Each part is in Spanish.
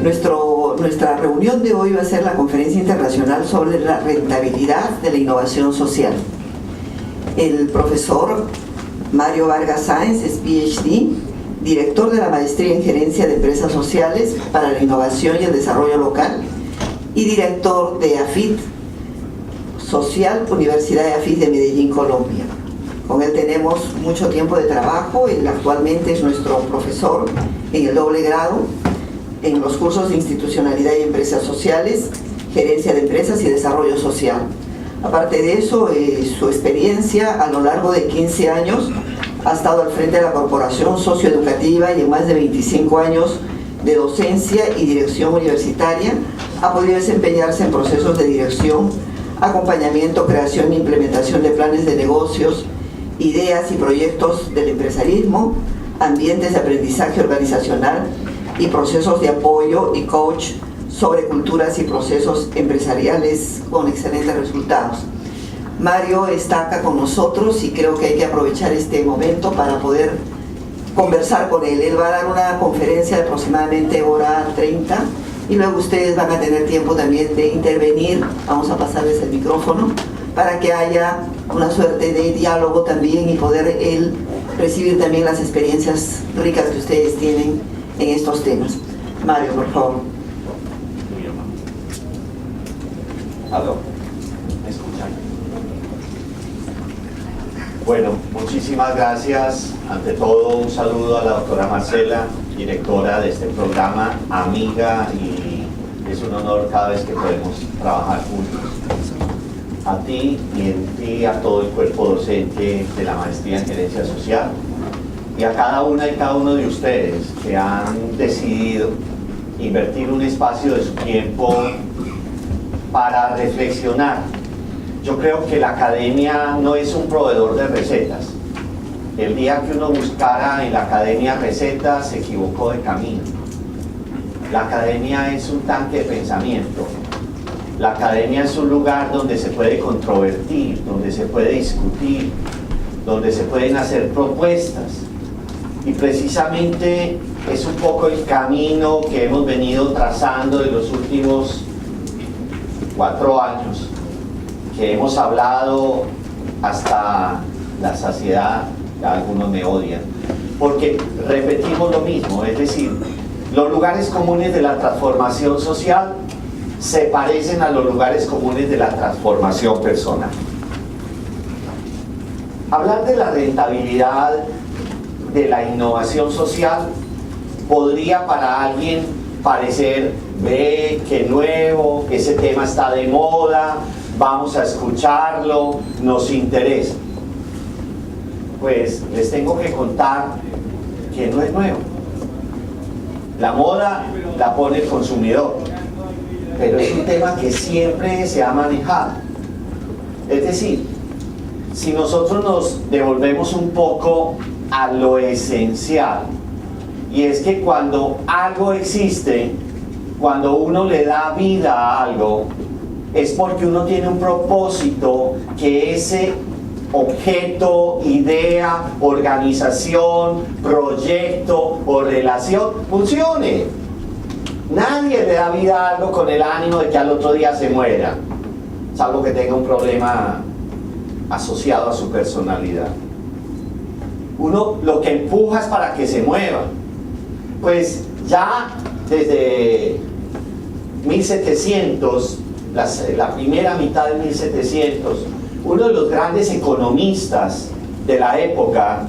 Nuestra reunión de hoy va a ser la conferencia internacional sobre la rentabilidad de la innovación social. El profesor Mario Vargas Sáenz es PhD, director de la maestría en gerencia de empresas sociales para la innovación y el desarrollo local y director de AFIT Social, Universidad de AFIT de Medellín, Colombia. Con él tenemos mucho tiempo de trabajo. Él actualmente es nuestro profesor en el doble grado en los cursos de institucionalidad y empresas sociales, gerencia de empresas y desarrollo social. Aparte de eso, su experiencia a lo largo de 15 años ha estado al frente de la corporación socioeducativa y en más de 25 años de docencia y dirección universitaria ha podido desempeñarse en procesos de dirección, acompañamiento, creación e implementación de planes de negocios, ideas y proyectos del empresarismo, ambientes de aprendizaje organizacional y procesos de apoyo y coach sobre culturas y procesos empresariales con excelentes resultados. Mario está acá con nosotros y creo que hay que aprovechar este momento para poder conversar con él. Él va a dar una conferencia de aproximadamente hora 30 y luego ustedes van a tener tiempo también de intervenir. Vamos a pasarles el micrófono para que haya una suerte de diálogo también y poder él recibir también las experiencias ricas que ustedes tienen en estos temas. Mario, por favor. ¿Aló? ¿Me escuchan? Bueno, muchísimas gracias. Ante todo, un saludo a la doctora Marcela, directora de este programa, amiga, y es un honor cada vez que podemos trabajar juntos. A ti y en ti a todo el cuerpo docente de la maestría en gerencia social y a cada una y cada uno de ustedes que han decidido invertir un espacio de su tiempo para reflexionar. Yo creo que la academia no es un proveedor de recetas. El día que uno buscara en la academia recetas se equivocó de camino. La academia es un tanque de pensamiento. La academia es un lugar donde se puede controvertir, donde se puede discutir, donde se pueden hacer propuestas. Y precisamente es un poco el camino que hemos venido trazando en los últimos 4 años, que hemos hablado hasta la saciedad. Algunos me odian, porque repetimos lo mismo, es decir, los lugares comunes de la transformación social se parecen a los lugares comunes de la transformación personal. Hablar de la rentabilidad de la innovación social podría para alguien parecer, ve, qué nuevo, ese tema está de moda, vamos a escucharlo, nos interesa. Pues les tengo que contar que no es nuevo. La moda la pone el consumidor, pero es un tema que siempre se ha manejado. Es decir, si nosotros nos devolvemos un poco a lo esencial, y es que cuando algo existe, cuando uno le da vida a algo, es porque uno tiene un propósito que ese objeto, idea, organización, proyecto o relación funcione. Nadie le da vida a algo con el ánimo de que al otro día se muera, salvo que tenga un problema asociado a su personalidad. Uno lo que empuja es para que se mueva. Pues ya desde 1700, la primera mitad de 1700, uno de los grandes economistas de la época,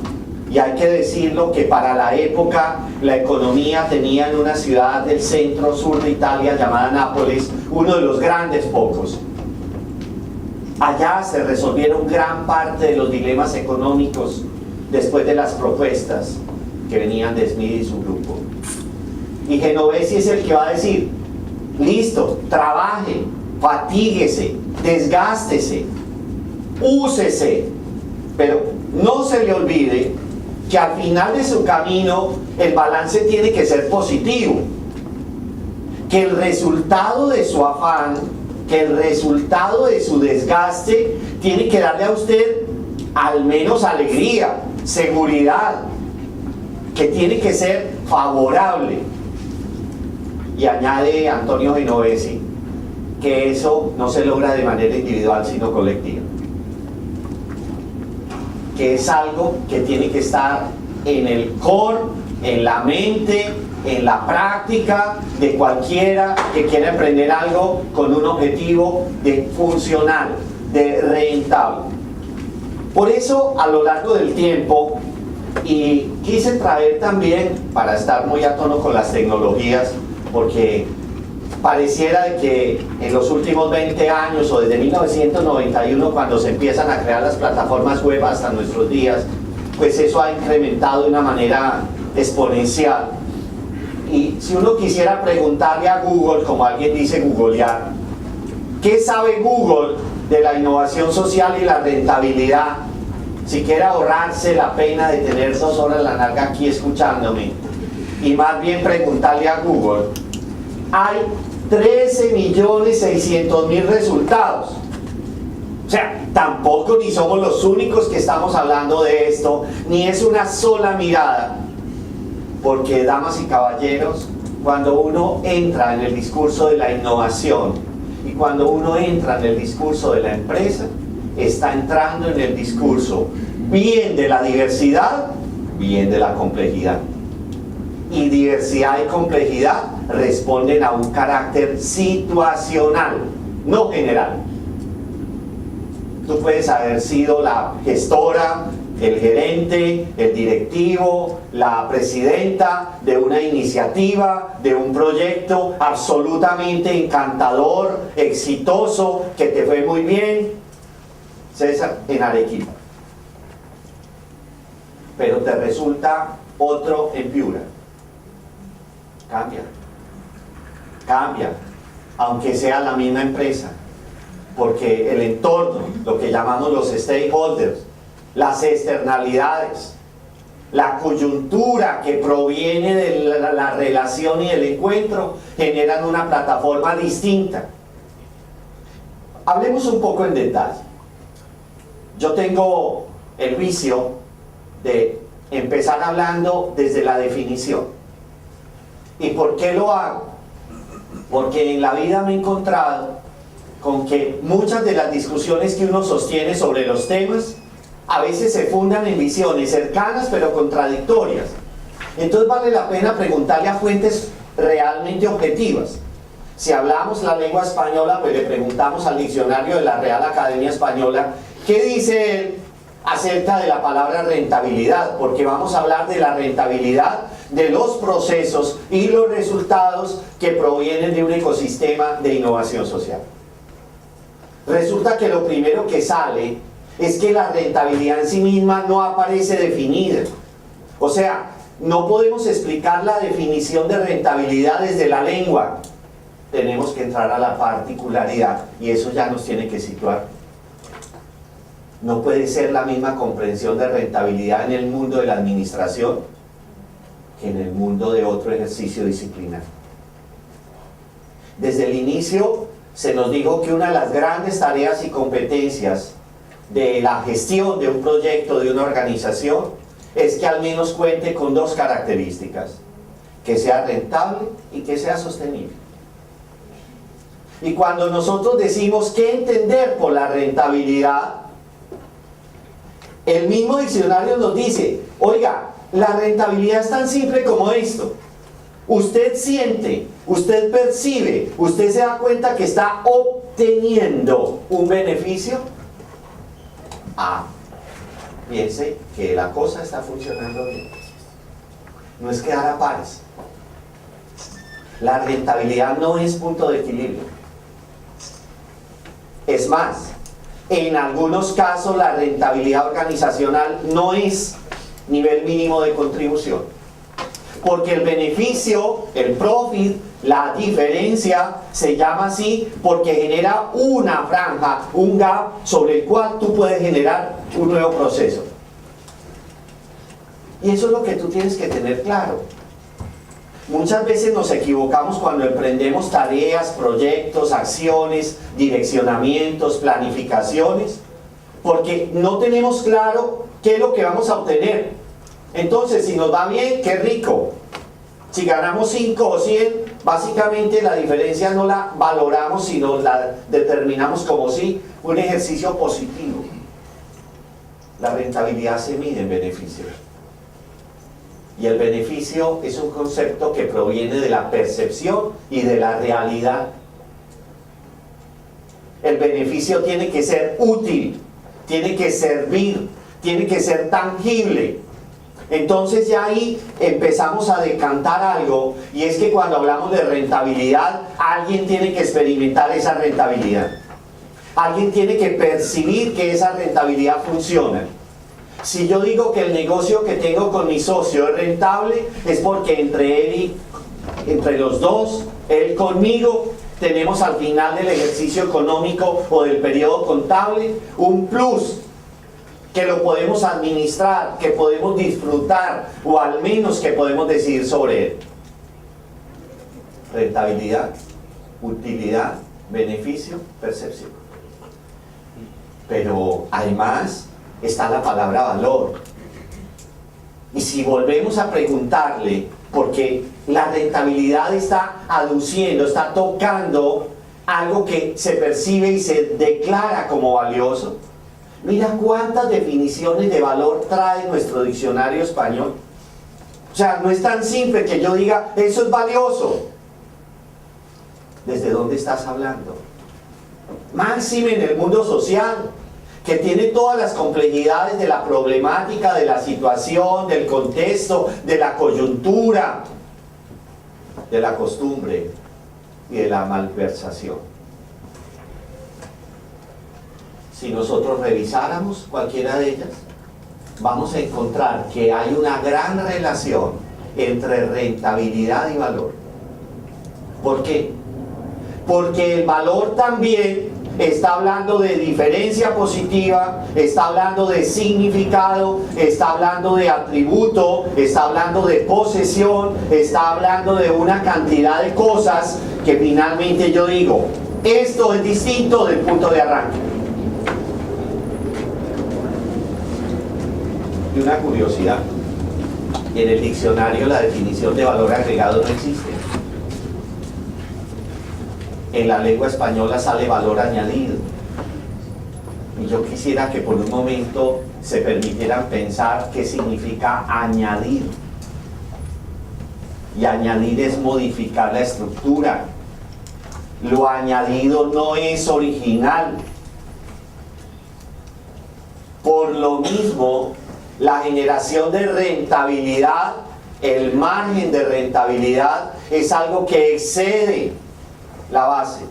y hay que decirlo que para la época la economía tenía en una ciudad del centro sur de Italia llamada Nápoles, uno de los grandes pocos. Allá se resolvieron gran parte de los dilemas económicos después de las propuestas que venían de Smith y su grupo. Y Genovesi es el que va a decir, listo, trabaje, fatíguese, desgástese, úsese, pero no se le olvide que al final de su camino el balance tiene que ser positivo, que el resultado de su afán, que el resultado de su desgaste tiene que darle a usted al menos alegría, seguridad, que tiene que ser favorable. Y añade Antonio Genovesi que eso no se logra de manera individual sino colectiva, que es algo que tiene que estar en el core, en la mente, en la práctica de cualquiera que quiera emprender algo con un objetivo de funcional, de rentable. Por eso, a lo largo del tiempo, y quise traer también, para estar muy a tono con las tecnologías, porque pareciera de que en los últimos 20 años o desde 1991, cuando se empiezan a crear las plataformas web hasta nuestros días, pues eso ha incrementado de una manera exponencial. Y si uno quisiera preguntarle a Google, como alguien dice googlear, ¿qué sabe Google de la innovación social y la rentabilidad? Si quiere ahorrarse la pena de tener 2 horas la larga aquí escuchándome, y más bien preguntarle a Google, hay 13.600.000 resultados. O sea, tampoco ni somos los únicos que estamos hablando de esto, ni es una sola mirada, porque, damas y caballeros, cuando uno entra en el discurso de la innovación y cuando uno entra en el discurso de la empresa, está entrando en el discurso bien de la diversidad, bien de la complejidad. Y diversidad y complejidad responden a un carácter situacional, no general. Tú puedes haber sido la gestora, el gerente, el directivo, la presidenta de una iniciativa, de un proyecto absolutamente encantador, exitoso, que te fue muy bien, César, en Arequipa. Pero te resulta otro en Piura. Cambia, aunque sea la misma empresa, porque el entorno, lo que llamamos los stakeholders, las externalidades, la coyuntura que proviene de la relación y el encuentro, generan una plataforma distinta. Hablemos un poco en detalle. Yo tengo el vicio de empezar hablando desde la definición. ¿Y por qué lo hago? Porque en la vida me he encontrado con que muchas de las discusiones que uno sostiene sobre los temas a veces se fundan en visiones cercanas pero contradictorias. Entonces vale la pena preguntarle a fuentes realmente objetivas. Si hablamos la lengua española, pues le preguntamos al diccionario de la Real Academia Española qué dice él acerca de la palabra rentabilidad, porque vamos a hablar de la rentabilidad de los procesos y los resultados que provienen de un ecosistema de innovación social. Resulta que lo primero que sale es que la rentabilidad en sí misma no aparece definida. O sea, no podemos explicar la definición de rentabilidad desde la lengua. Tenemos que entrar a la particularidad y eso ya nos tiene que situar. No puede ser la misma comprensión de rentabilidad en el mundo de la administración que en el mundo de otro ejercicio disciplinar. Desde el inicio se nos dijo que una de las grandes tareas y competencias de la gestión de un proyecto, de una organización, es que al menos cuente con 2 características: que sea rentable y que sea sostenible. Y cuando nosotros decimos qué entender por la rentabilidad, el mismo diccionario nos dice, oiga, la rentabilidad es tan simple como esto. Usted siente, usted percibe, usted se da cuenta que está obteniendo un beneficio. Piense que la cosa está funcionando bien. No es quedar a pares. La rentabilidad no es punto de equilibrio. Es más, en algunos casos la rentabilidad organizacional no es nivel mínimo de contribución, porque el beneficio, el profit, la diferencia se llama así porque genera una franja, un gap sobre el cual tú puedes generar un nuevo proceso. Y eso es lo que tú tienes que tener claro. Muchas veces nos equivocamos cuando emprendemos tareas, proyectos, acciones, direccionamientos, planificaciones, porque no tenemos claro qué es lo que vamos a obtener. Entonces, si nos va bien, qué rico. Si ganamos 5 o 100, básicamente la diferencia no la valoramos, sino la determinamos como si un ejercicio positivo. La rentabilidad se mide en beneficio. Y el beneficio es un concepto que proviene de la percepción y de la realidad. El beneficio tiene que ser útil, tiene que servir, tiene que ser tangible. Entonces ya ahí empezamos a decantar algo, y es que cuando hablamos de rentabilidad, alguien tiene que experimentar esa rentabilidad. Alguien tiene que percibir que esa rentabilidad funciona. Si yo digo que el negocio que tengo con mi socio es rentable, es porque entre los dos, él conmigo, tenemos al final del ejercicio económico o del periodo contable un plus que lo podemos administrar, que podemos disfrutar, o al menos que podemos decidir sobre él. Rentabilidad, utilidad, beneficio, percepción. Pero además está la palabra valor. Y si volvemos a preguntarle, porque la rentabilidad está aduciendo, está tocando algo que se percibe y se declara como valioso. Mira cuántas definiciones de valor trae nuestro diccionario español. O sea, no es tan simple que yo diga, eso es valioso. ¿Desde dónde estás hablando? Máxime en el mundo social, que tiene todas las complejidades de la problemática, de la situación, del contexto, de la coyuntura, de la costumbre y de la malversación. Si nosotros revisáramos cualquiera de ellas, vamos a encontrar que hay una gran relación entre rentabilidad y valor. ¿Por qué? Porque el valor también está hablando de diferencia positiva, está hablando de significado, está hablando de atributo, está hablando de posesión, está hablando de una cantidad de cosas que finalmente yo digo, esto es distinto del punto de arranque. Y una curiosidad, en el diccionario la definición de valor agregado no existe. En la lengua española sale valor añadido. Y yo quisiera que por un momento se permitieran pensar qué significa añadir. Y añadir es modificar la estructura. Lo añadido no es original. Por lo mismo, la generación de rentabilidad, el margen de rentabilidad, es algo que excede la base,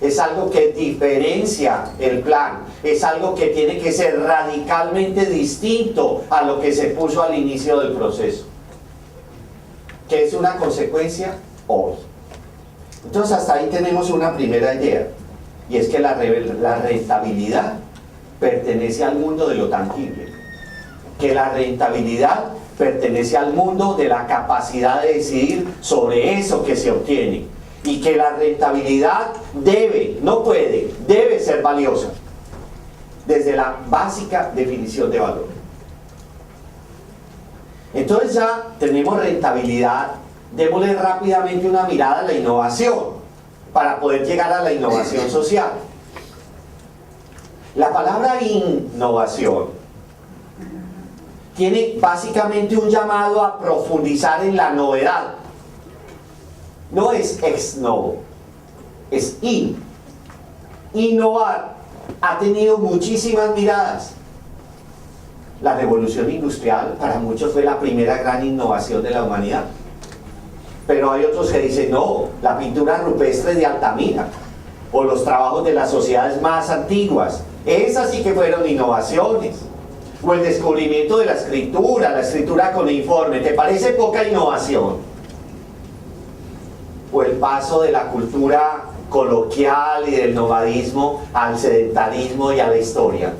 es algo que diferencia el plan, es algo que tiene que ser radicalmente distinto a lo que se puso al inicio del proceso, que es una consecuencia hoy. Entonces hasta ahí tenemos una primera idea, y es que la rentabilidad pertenece al mundo de lo tangible, que la rentabilidad pertenece al mundo de la capacidad de decidir sobre eso que se obtiene, y que la rentabilidad debe, no puede, debe ser valiosa desde la básica definición de valor. Entonces ya tenemos rentabilidad, démosle rápidamente una mirada a la innovación para poder llegar a la innovación social. La palabra innovación tiene básicamente un llamado a profundizar en la novedad. No es ex novo, es in. Innovar ha tenido muchísimas miradas. La revolución industrial para muchos fue la primera gran innovación de la humanidad. Pero hay otros que dicen, no, la pintura rupestre de Altamira, o los trabajos de las sociedades más antiguas, esas sí que fueron innovaciones. O el descubrimiento de la escritura cuneiforme, ¿te parece poca innovación? O el paso de la cultura coloquial y del nomadismo al sedentarismo y a la historia,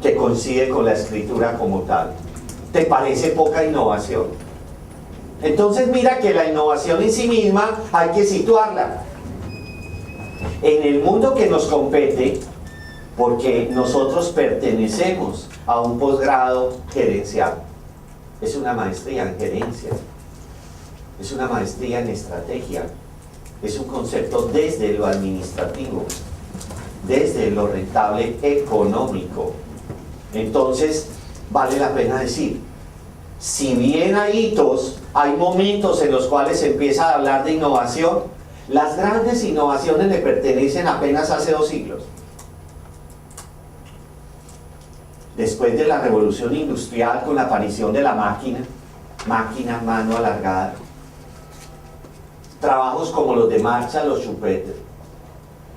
que coincide con la escritura como tal. ¿Te parece poca innovación? Entonces mira que la innovación en sí misma hay que situarla en el mundo que nos compete, porque nosotros pertenecemos a un posgrado gerencial. Es una maestría en gerencia. es una maestría en estrategia, es un concepto desde lo administrativo, desde lo rentable económico. Entonces, vale la pena decir, si bien hay hitos, hay momentos en los cuales se empieza a hablar de innovación, las grandes innovaciones le pertenecen apenas hace 2 siglos. Después de la revolución industrial con la aparición de la máquina, mano alargada, trabajos como los de Marshall o Schumpeter,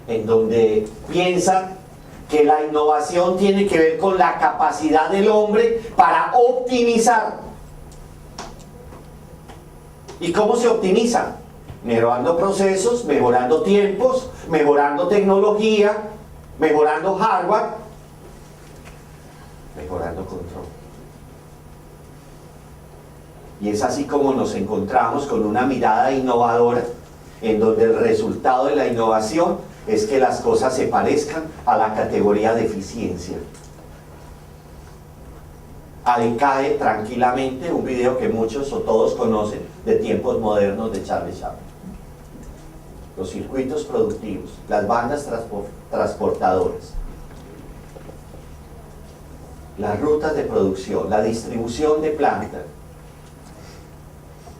en donde piensan que la innovación tiene que ver con la capacidad del hombre para optimizar. ¿Y cómo se optimiza? Mejorando procesos, mejorando tiempos, mejorando tecnología, mejorando hardware, mejorando control. Y es así como nos encontramos con una mirada innovadora, en donde el resultado de la innovación es que las cosas se parezcan a la categoría de eficiencia. Ahí cae tranquilamente un video que muchos o todos conocen de Tiempos Modernos de Charlie Chaplin. Los circuitos productivos, las bandas transportadoras, las rutas de producción, la distribución de plantas,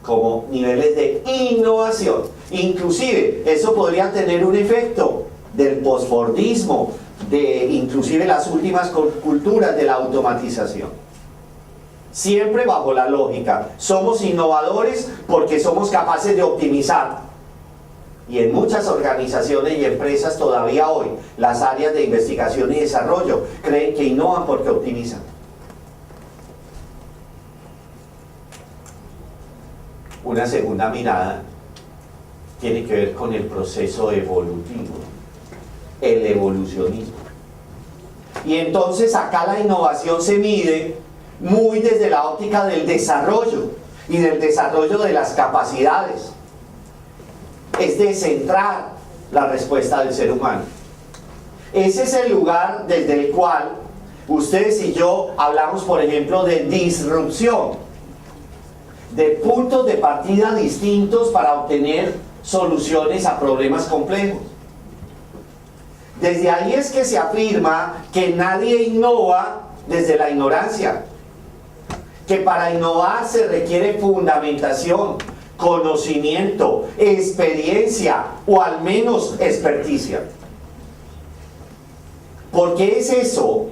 como niveles de innovación. Inclusive eso podría tener un efecto del posfordismo, de inclusive las últimas culturas de la automatización. Siempre bajo la lógica, somos innovadores porque somos capaces de optimizar. Y en muchas organizaciones y empresas todavía hoy, las áreas de investigación y desarrollo creen que innovan porque optimizan. Una segunda mirada tiene que ver con el proceso evolutivo, el evolucionismo. Y entonces acá la innovación se mide muy desde la óptica del desarrollo y del desarrollo de las capacidades. Es descentrar la respuesta del ser humano. Ese es el lugar desde el cual ustedes y yo hablamos, por ejemplo, de disrupción, de puntos de partida distintos para obtener soluciones a problemas complejos. Desde ahí es que se afirma que nadie innova desde la ignorancia, que para innovar se requiere fundamentación, conocimiento, experiencia o al menos experticia. ¿Por qué es eso?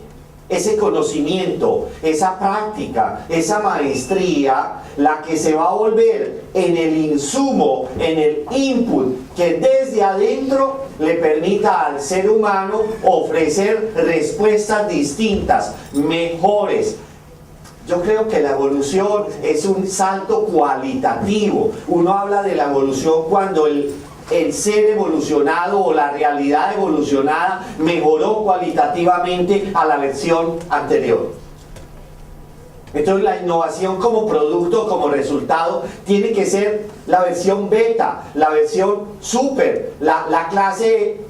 Ese conocimiento, esa práctica, esa maestría, la que se va a volver en el insumo, en el input, que desde adentro le permita al ser humano ofrecer respuestas distintas, mejores. Yo creo que la evolución es un salto cualitativo. Uno habla de la evolución cuando el ser evolucionado o la realidad evolucionada mejoró cualitativamente a la versión anterior. Entonces la innovación como producto, como resultado, tiene que ser la versión beta, la versión super, la clase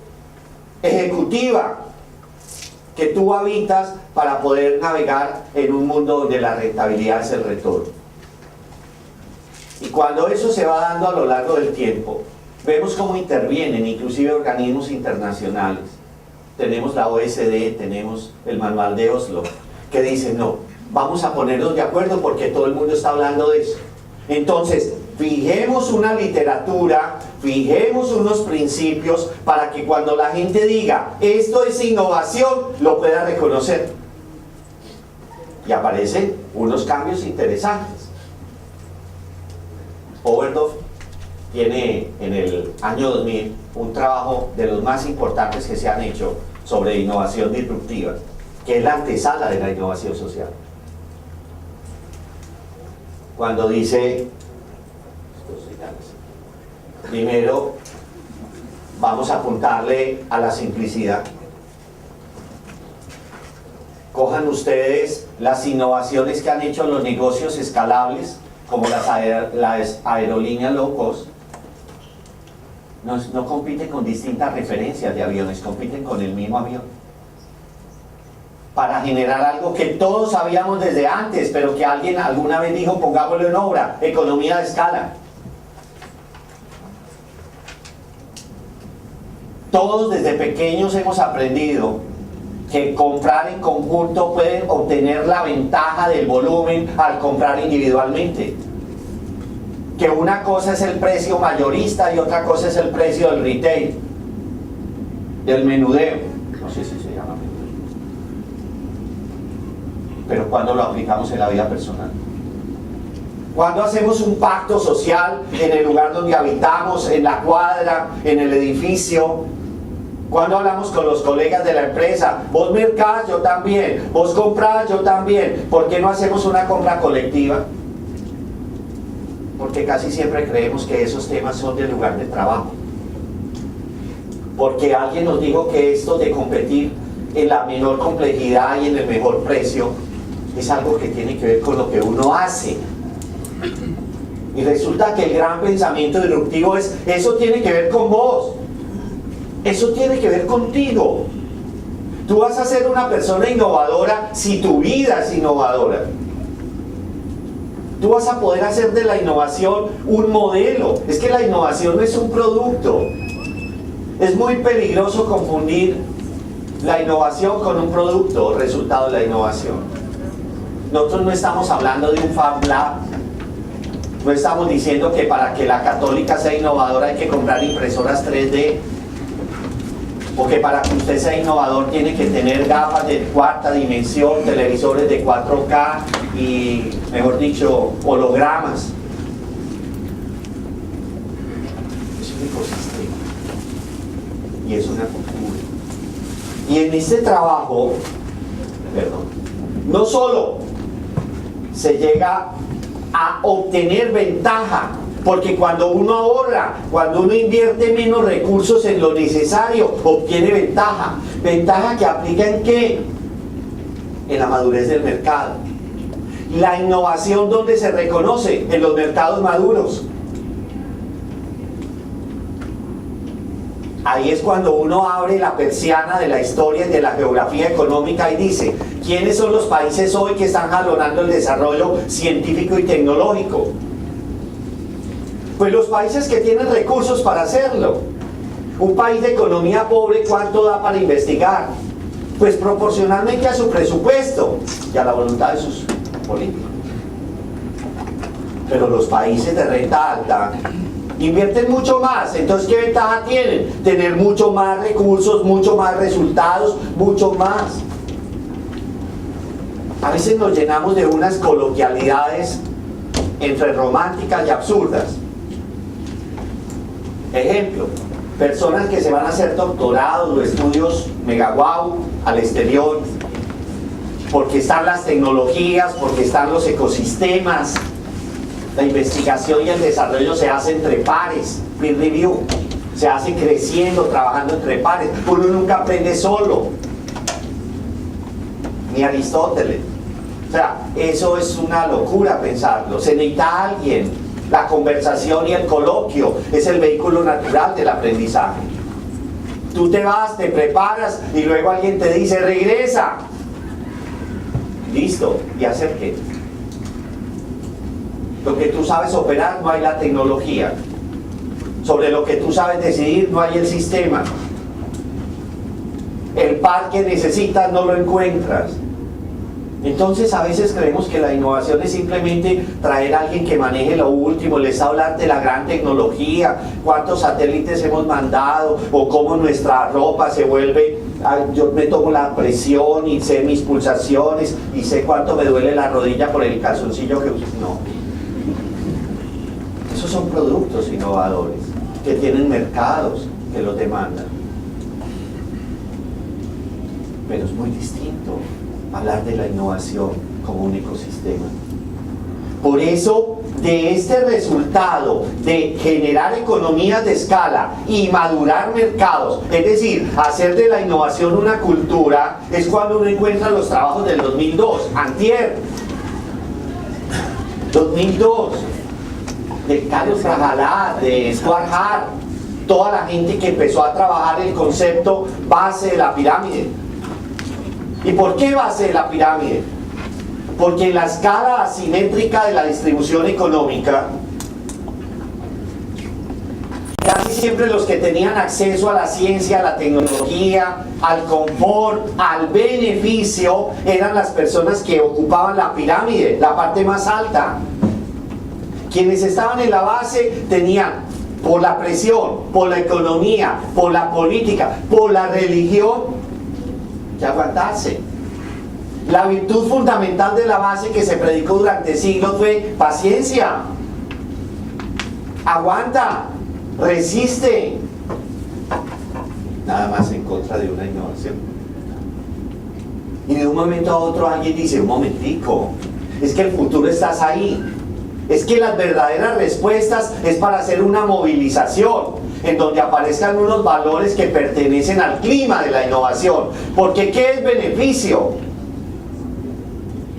ejecutiva que tú habitas para poder navegar en un mundo donde la rentabilidad es el retorno. Y cuando eso se va dando a lo largo del tiempo, vemos cómo intervienen inclusive organismos internacionales. Tenemos la OSD, tenemos el Manual de Oslo, que dicen, no, vamos a ponernos de acuerdo porque todo el mundo está hablando de eso. Entonces, fijemos una literatura, fijemos unos principios para que cuando la gente diga, esto es innovación, lo pueda reconocer. Y aparecen unos cambios interesantes. Overdorf tiene en el año 2000 un trabajo de los más importantes que se han hecho sobre innovación disruptiva, que es la antesala de la innovación social. Cuando dice, primero vamos a apuntarle a la simplicidad. Cojan ustedes las innovaciones que han hecho los negocios escalables, como las aerolíneas low cost. No compiten con distintas referencias de aviones, compiten con el mismo avión para generar algo que todos sabíamos desde antes, pero que alguien alguna vez dijo, pongámoslo en obra, economía de escala. Todos desde pequeños hemos aprendido que comprar en conjunto puede obtener la ventaja del volumen al comprar individualmente. Que una cosa es el precio mayorista y otra cosa es el precio del retail, del menudeo. No sé si se llama menudeo. Pero cuando lo aplicamos en la vida personal. Cuando hacemos un pacto social en el lugar donde habitamos, en la cuadra, en el edificio. Cuando hablamos con los colegas de la empresa, vos mercás, yo también, vos comprás, yo también. ¿Por qué no hacemos una compra colectiva? Porque casi siempre creemos que esos temas son del lugar de trabajo. Porque alguien nos dijo que esto de competir en la menor complejidad y en el mejor precio es algo que tiene que ver con lo que uno hace. Y resulta que el gran pensamiento disruptivo es, eso tiene que ver con vos. Eso tiene que ver contigo. Tú vas a ser una persona innovadora si tu vida es innovadora. Tú vas a poder hacer de la innovación un modelo. Es que la innovación no es un producto. Es muy peligroso confundir la innovación con un producto, resultado de la innovación. Nosotros no estamos hablando de un Fab Lab. No estamos diciendo que para que la Católica sea innovadora hay que comprar impresoras 3D. O que para que usted sea innovador tiene que tener gafas de cuarta dimensión, televisores de 4K y, mejor dicho, hologramas. Es un ecosistema y es una cultura. Y en este trabajo, no solo se llega a obtener ventaja, porque cuando uno ahorra, cuando uno invierte menos recursos en lo necesario, obtiene ventaja. ¿Ventaja que aplica en qué? En la madurez del mercado. La innovación, ¿dónde se reconoce? En los mercados maduros. Ahí es cuando uno abre la persiana de la historia y de la geografía económica y dice, ¿quiénes son los países hoy que están jalonando el desarrollo científico y tecnológico? Pues los países que tienen recursos para hacerlo. Un país de economía pobre, ¿cuánto da para investigar? Pues proporcionalmente a su presupuesto y a la voluntad de sus políticos. Pero los países de renta alta invierten mucho más. Entonces, ¿qué ventaja tienen? Tener mucho más recursos, mucho más resultados, mucho más. A veces nos llenamos de unas coloquialidades entre románticas y absurdas. Ejemplo, personas que se van a hacer doctorados o estudios mega guau al exterior, porque están las tecnologías, porque están los ecosistemas. La investigación y el desarrollo se hace entre pares, peer review, se hace creciendo, trabajando entre pares. Uno nunca aprende solo, ni Aristóteles. O sea, eso es una locura pensarlo. Se necesita alguien. La conversación y el coloquio es el vehículo natural del aprendizaje. Tú te vas, te preparas y luego alguien te dice, regresa. Listo, ¿y hacer qué? Lo que tú sabes operar no hay la tecnología. Sobre lo que tú sabes decidir no hay el sistema. El par que necesitas no lo encuentras. Entonces a veces creemos que la innovación es simplemente traer a alguien que maneje lo último, les hablar de la gran tecnología, cuántos satélites hemos mandado o cómo nuestra ropa se vuelve, yo me tomo la presión y sé mis pulsaciones y sé cuánto me duele la rodilla por el calzoncillo que uso. No. Esos son productos innovadores que tienen mercados que los demandan. Pero es muy distinto hablar de la innovación como un ecosistema. Por eso, de este resultado de generar economías de escala y madurar mercados, es decir, hacer de la innovación una cultura, es cuando uno encuentra los trabajos del 2002, antier, 2002, de Carlos Cajalá, de Stuart Hart, toda la gente que empezó a trabajar el concepto base de la pirámide. ¿Y por qué base de la pirámide? Porque en la escala asimétrica de la distribución económica, casi casi siempre los que tenían acceso a la ciencia, a la tecnología, al confort, al beneficio, eran las personas que ocupaban la pirámide, la parte más alta. Quienes estaban en la base tenían, por la presión, por la economía, por la política, por la religión, que aguantarse. La virtud fundamental de la base que se predicó durante siglos fue paciencia. Aguanta, resiste. Nada más en contra de una innovación. Y de un momento a otro alguien dice, un momentico, es que el futuro estás ahí. Es que las verdaderas respuestas es para hacer una movilización en donde aparezcan unos valores que pertenecen al clima de la innovación. Porque ¿qué es beneficio?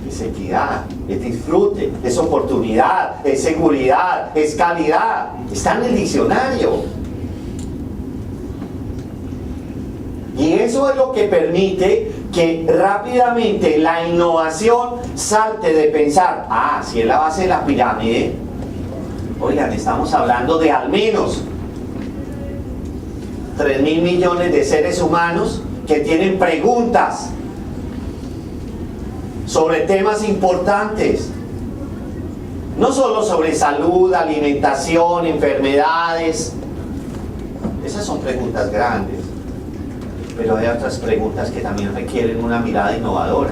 Es equidad, es disfrute, es oportunidad, es seguridad, es calidad. Está en el diccionario. Y eso es lo que permite que rápidamente la innovación salte de pensar, si es la base de la pirámide, oigan, estamos hablando de al menos 3.000 millones de seres humanos que tienen preguntas sobre temas importantes, no solo sobre salud, alimentación, enfermedades. Esas son preguntas grandes, pero hay otras preguntas que también requieren una mirada innovadora.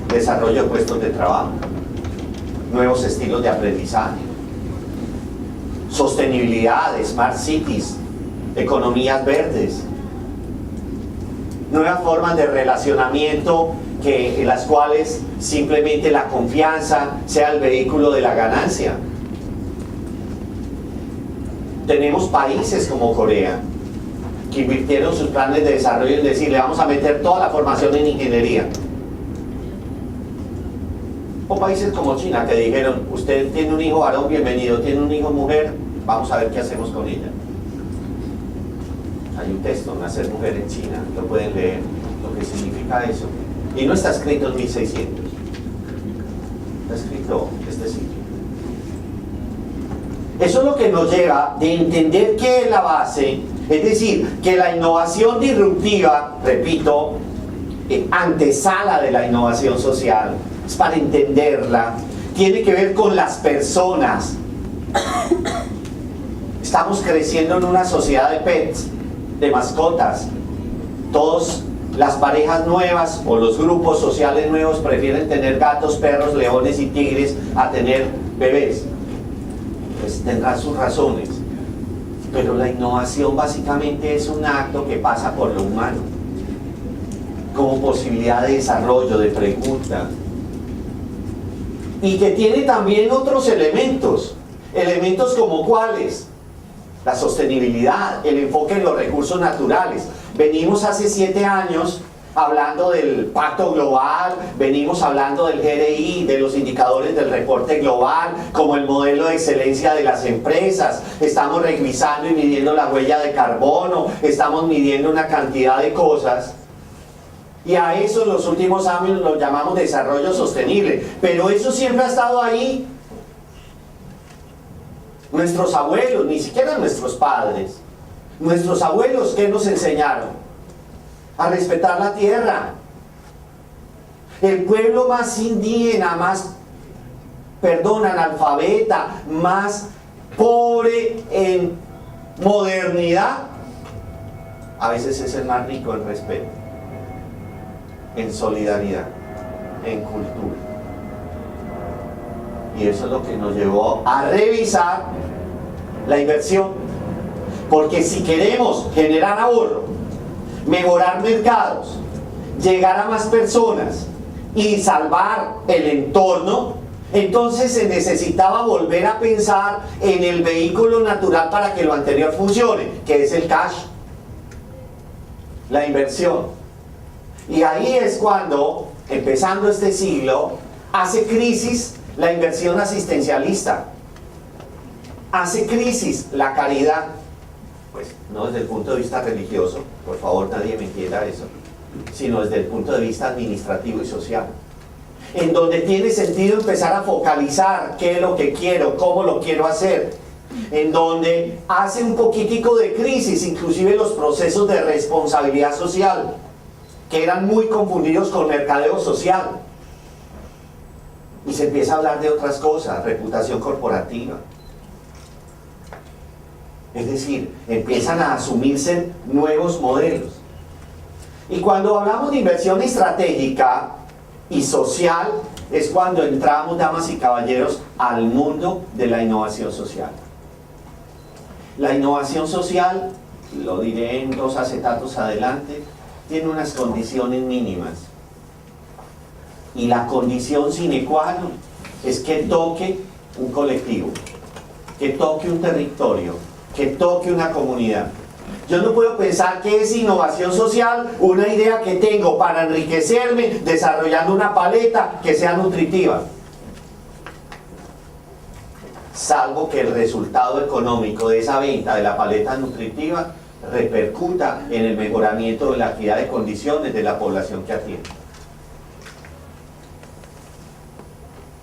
Desarrollo de puestos de trabajo, nuevos estilos de aprendizaje, sostenibilidad, smart cities, economías verdes, nuevas formas de relacionamiento en las cuales simplemente la confianza sea el vehículo de la ganancia. Tenemos países como Corea que invirtieron sus planes de desarrollo en decir, le vamos a meter toda la formación en ingeniería. O países como China que dijeron, usted tiene un hijo varón, bienvenido, tiene un hijo mujer, vamos a ver qué hacemos con ella. Hay un texto, Nacer Mujer en China, lo pueden leer, lo que significa eso. Y no está escrito en 1600, está escrito este siglo. Eso es lo que nos lleva de entender qué es la base, es decir, que la innovación disruptiva, repito, antesala de la innovación social, es para entenderla, tiene que ver con las personas. Estamos creciendo en una sociedad de pets, de mascotas. Todas las parejas nuevas o los grupos sociales nuevos prefieren tener gatos, perros, leones y tigres a tener bebés. Pues tendrán sus razones, pero la innovación básicamente es un acto que pasa por lo humano, como posibilidad de desarrollo, de pregunta, y que tiene también otros elementos como cuáles: la sostenibilidad, el enfoque en los recursos naturales. Venimos hace 7 años hablando del pacto global, venimos hablando del GRI, de los indicadores del reporte global, como el modelo de excelencia de las empresas. Estamos revisando y midiendo la huella de carbono, estamos midiendo una cantidad de cosas. Y a eso en los últimos años lo llamamos desarrollo sostenible. Pero eso siempre ha estado ahí. Nuestros abuelos, ni siquiera nuestros padres, nuestros abuelos, ¿qué nos enseñaron? A respetar la tierra. El pueblo más indígena, más, analfabeta, más pobre en modernidad, a veces es el más rico en respeto, en solidaridad, en cultura. Y eso es lo que nos llevó a revisar la inversión. Porque si queremos generar ahorro, mejorar mercados, llegar a más personas y salvar el entorno, entonces se necesitaba volver a pensar en el vehículo natural para que lo anterior funcione, que es el cash, la inversión. Y ahí es cuando, empezando este siglo, hace crisis la inversión asistencialista, hace crisis la caridad. Pues no desde el punto de vista religioso, por favor nadie me entienda eso, sino desde el punto de vista administrativo y social, en donde tiene sentido empezar a focalizar qué es lo que quiero, cómo lo quiero hacer, en donde hace un poquitico de crisis, inclusive los procesos de responsabilidad social, que eran muy confundidos con mercadeo social. Y se empieza a hablar de otras cosas, reputación corporativa. Es decir, empiezan a asumirse nuevos modelos. Y cuando hablamos de inversión estratégica y social, es cuando entramos, damas y caballeros, al mundo de la innovación social. La innovación social, lo diré en 2 acetatos adelante, tiene unas condiciones mínimas. Y la condición sine qua non es que toque un colectivo, que toque un territorio, que toque una comunidad. Yo no puedo pensar que es innovación social una idea que tengo para enriquecerme desarrollando una paleta que sea nutritiva. Salvo que el resultado económico de esa venta de la paleta nutritiva repercuta en el mejoramiento de la equidad de condiciones de la población que atiende.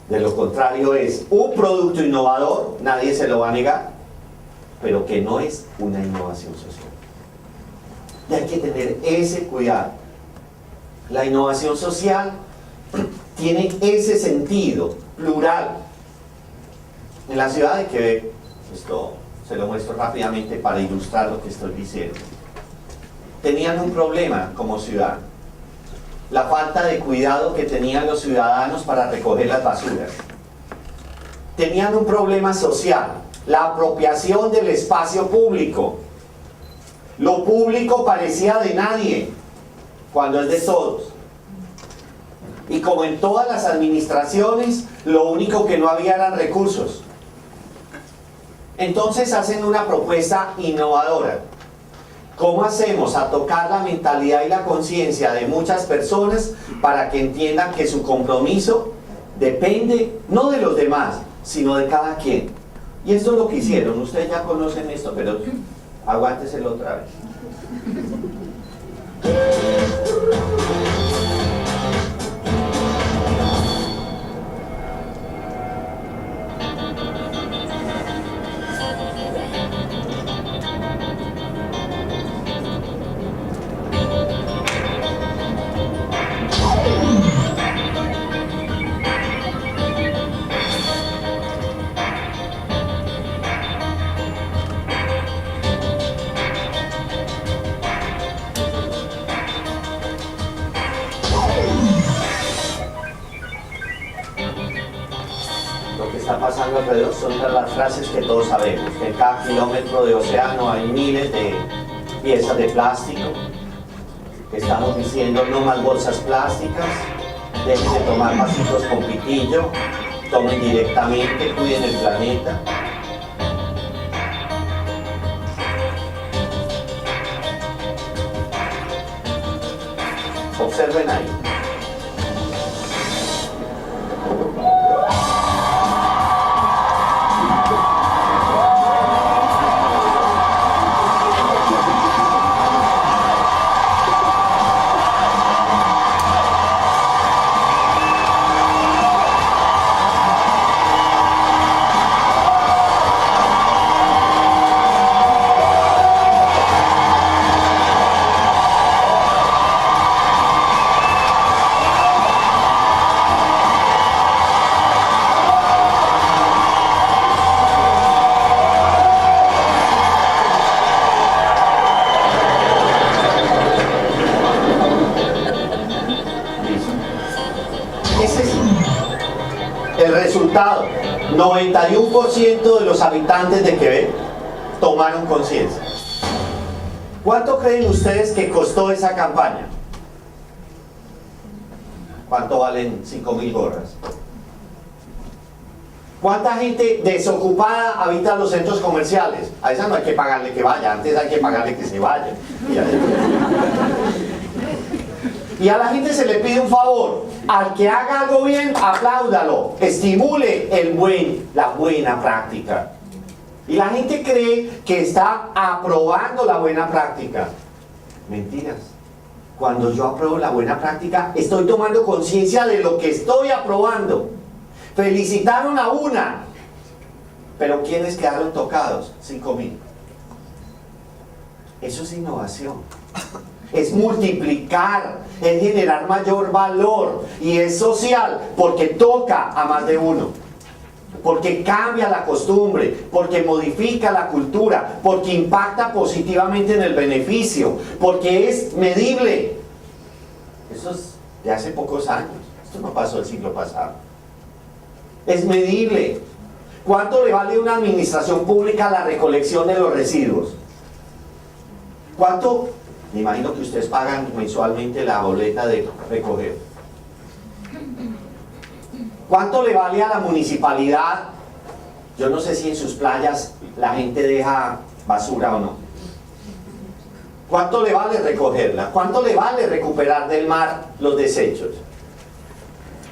De lo contrario es un producto innovador, nadie se lo va a negar, pero que no es una innovación social. Y hay que tener ese cuidado. La innovación social tiene ese sentido plural. En la ciudad de Quebec, esto se lo muestro rápidamente para ilustrar lo que estoy diciendo, tenían un problema como ciudad: la falta de cuidado que tenían los ciudadanos para recoger las basuras. Tenían un problema social: la apropiación del espacio público. Lo público parecía de nadie, cuando es de todos. Y como en todas las administraciones, lo único que no había eran recursos. Entonces hacen una propuesta innovadora. ¿Cómo hacemos a tocar la mentalidad y la conciencia de muchas personas para que entiendan que su compromiso depende no de los demás, sino de cada quien? Y esto es lo que hicieron. Ustedes ya conocen esto, pero aguánteselo otra vez. Pasando alrededor son las frases que todos sabemos, que en cada kilómetro de océano hay miles de piezas de plástico. Estamos diciendo no más bolsas plásticas, dejen de tomar vasitos con pitillo, tomen directamente, cuiden el planeta. Observen ahí. Ese es el resultado. 91% de los habitantes de Quebec tomaron conciencia. ¿Cuánto creen ustedes que costó esa campaña? ¿Cuánto valen 5.000 gorras? ¿Cuánta gente desocupada habita en los centros comerciales? A esa no hay que pagarle que vaya, antes hay que pagarle que se vaya. Y a la gente se le pide un favor: al que haga algo bien, apláudalo, estimule la buena práctica. Y la gente cree que está aprobando la buena práctica. Mentiras. Cuando yo apruebo la buena práctica, estoy tomando conciencia de lo que estoy aprobando. Felicitaron a una Pero ¿quiénes quedaron tocados? 5.000. Eso es innovación. Es multiplicar, es generar mayor valor y es social porque toca a más de uno, porque cambia la costumbre, porque modifica la cultura, porque impacta positivamente en el beneficio, porque es medible. Eso es de hace pocos años, esto no pasó el siglo pasado. Es medible. ¿Cuánto le vale a una administración pública la recolección de los residuos? ¿Cuánto? Me imagino que ustedes pagan mensualmente la boleta de recoger. ¿Cuánto le vale a la municipalidad? Yo no sé si en sus playas la gente deja basura o no. ¿Cuánto le vale recogerla? ¿Cuánto le vale recuperar del mar los desechos?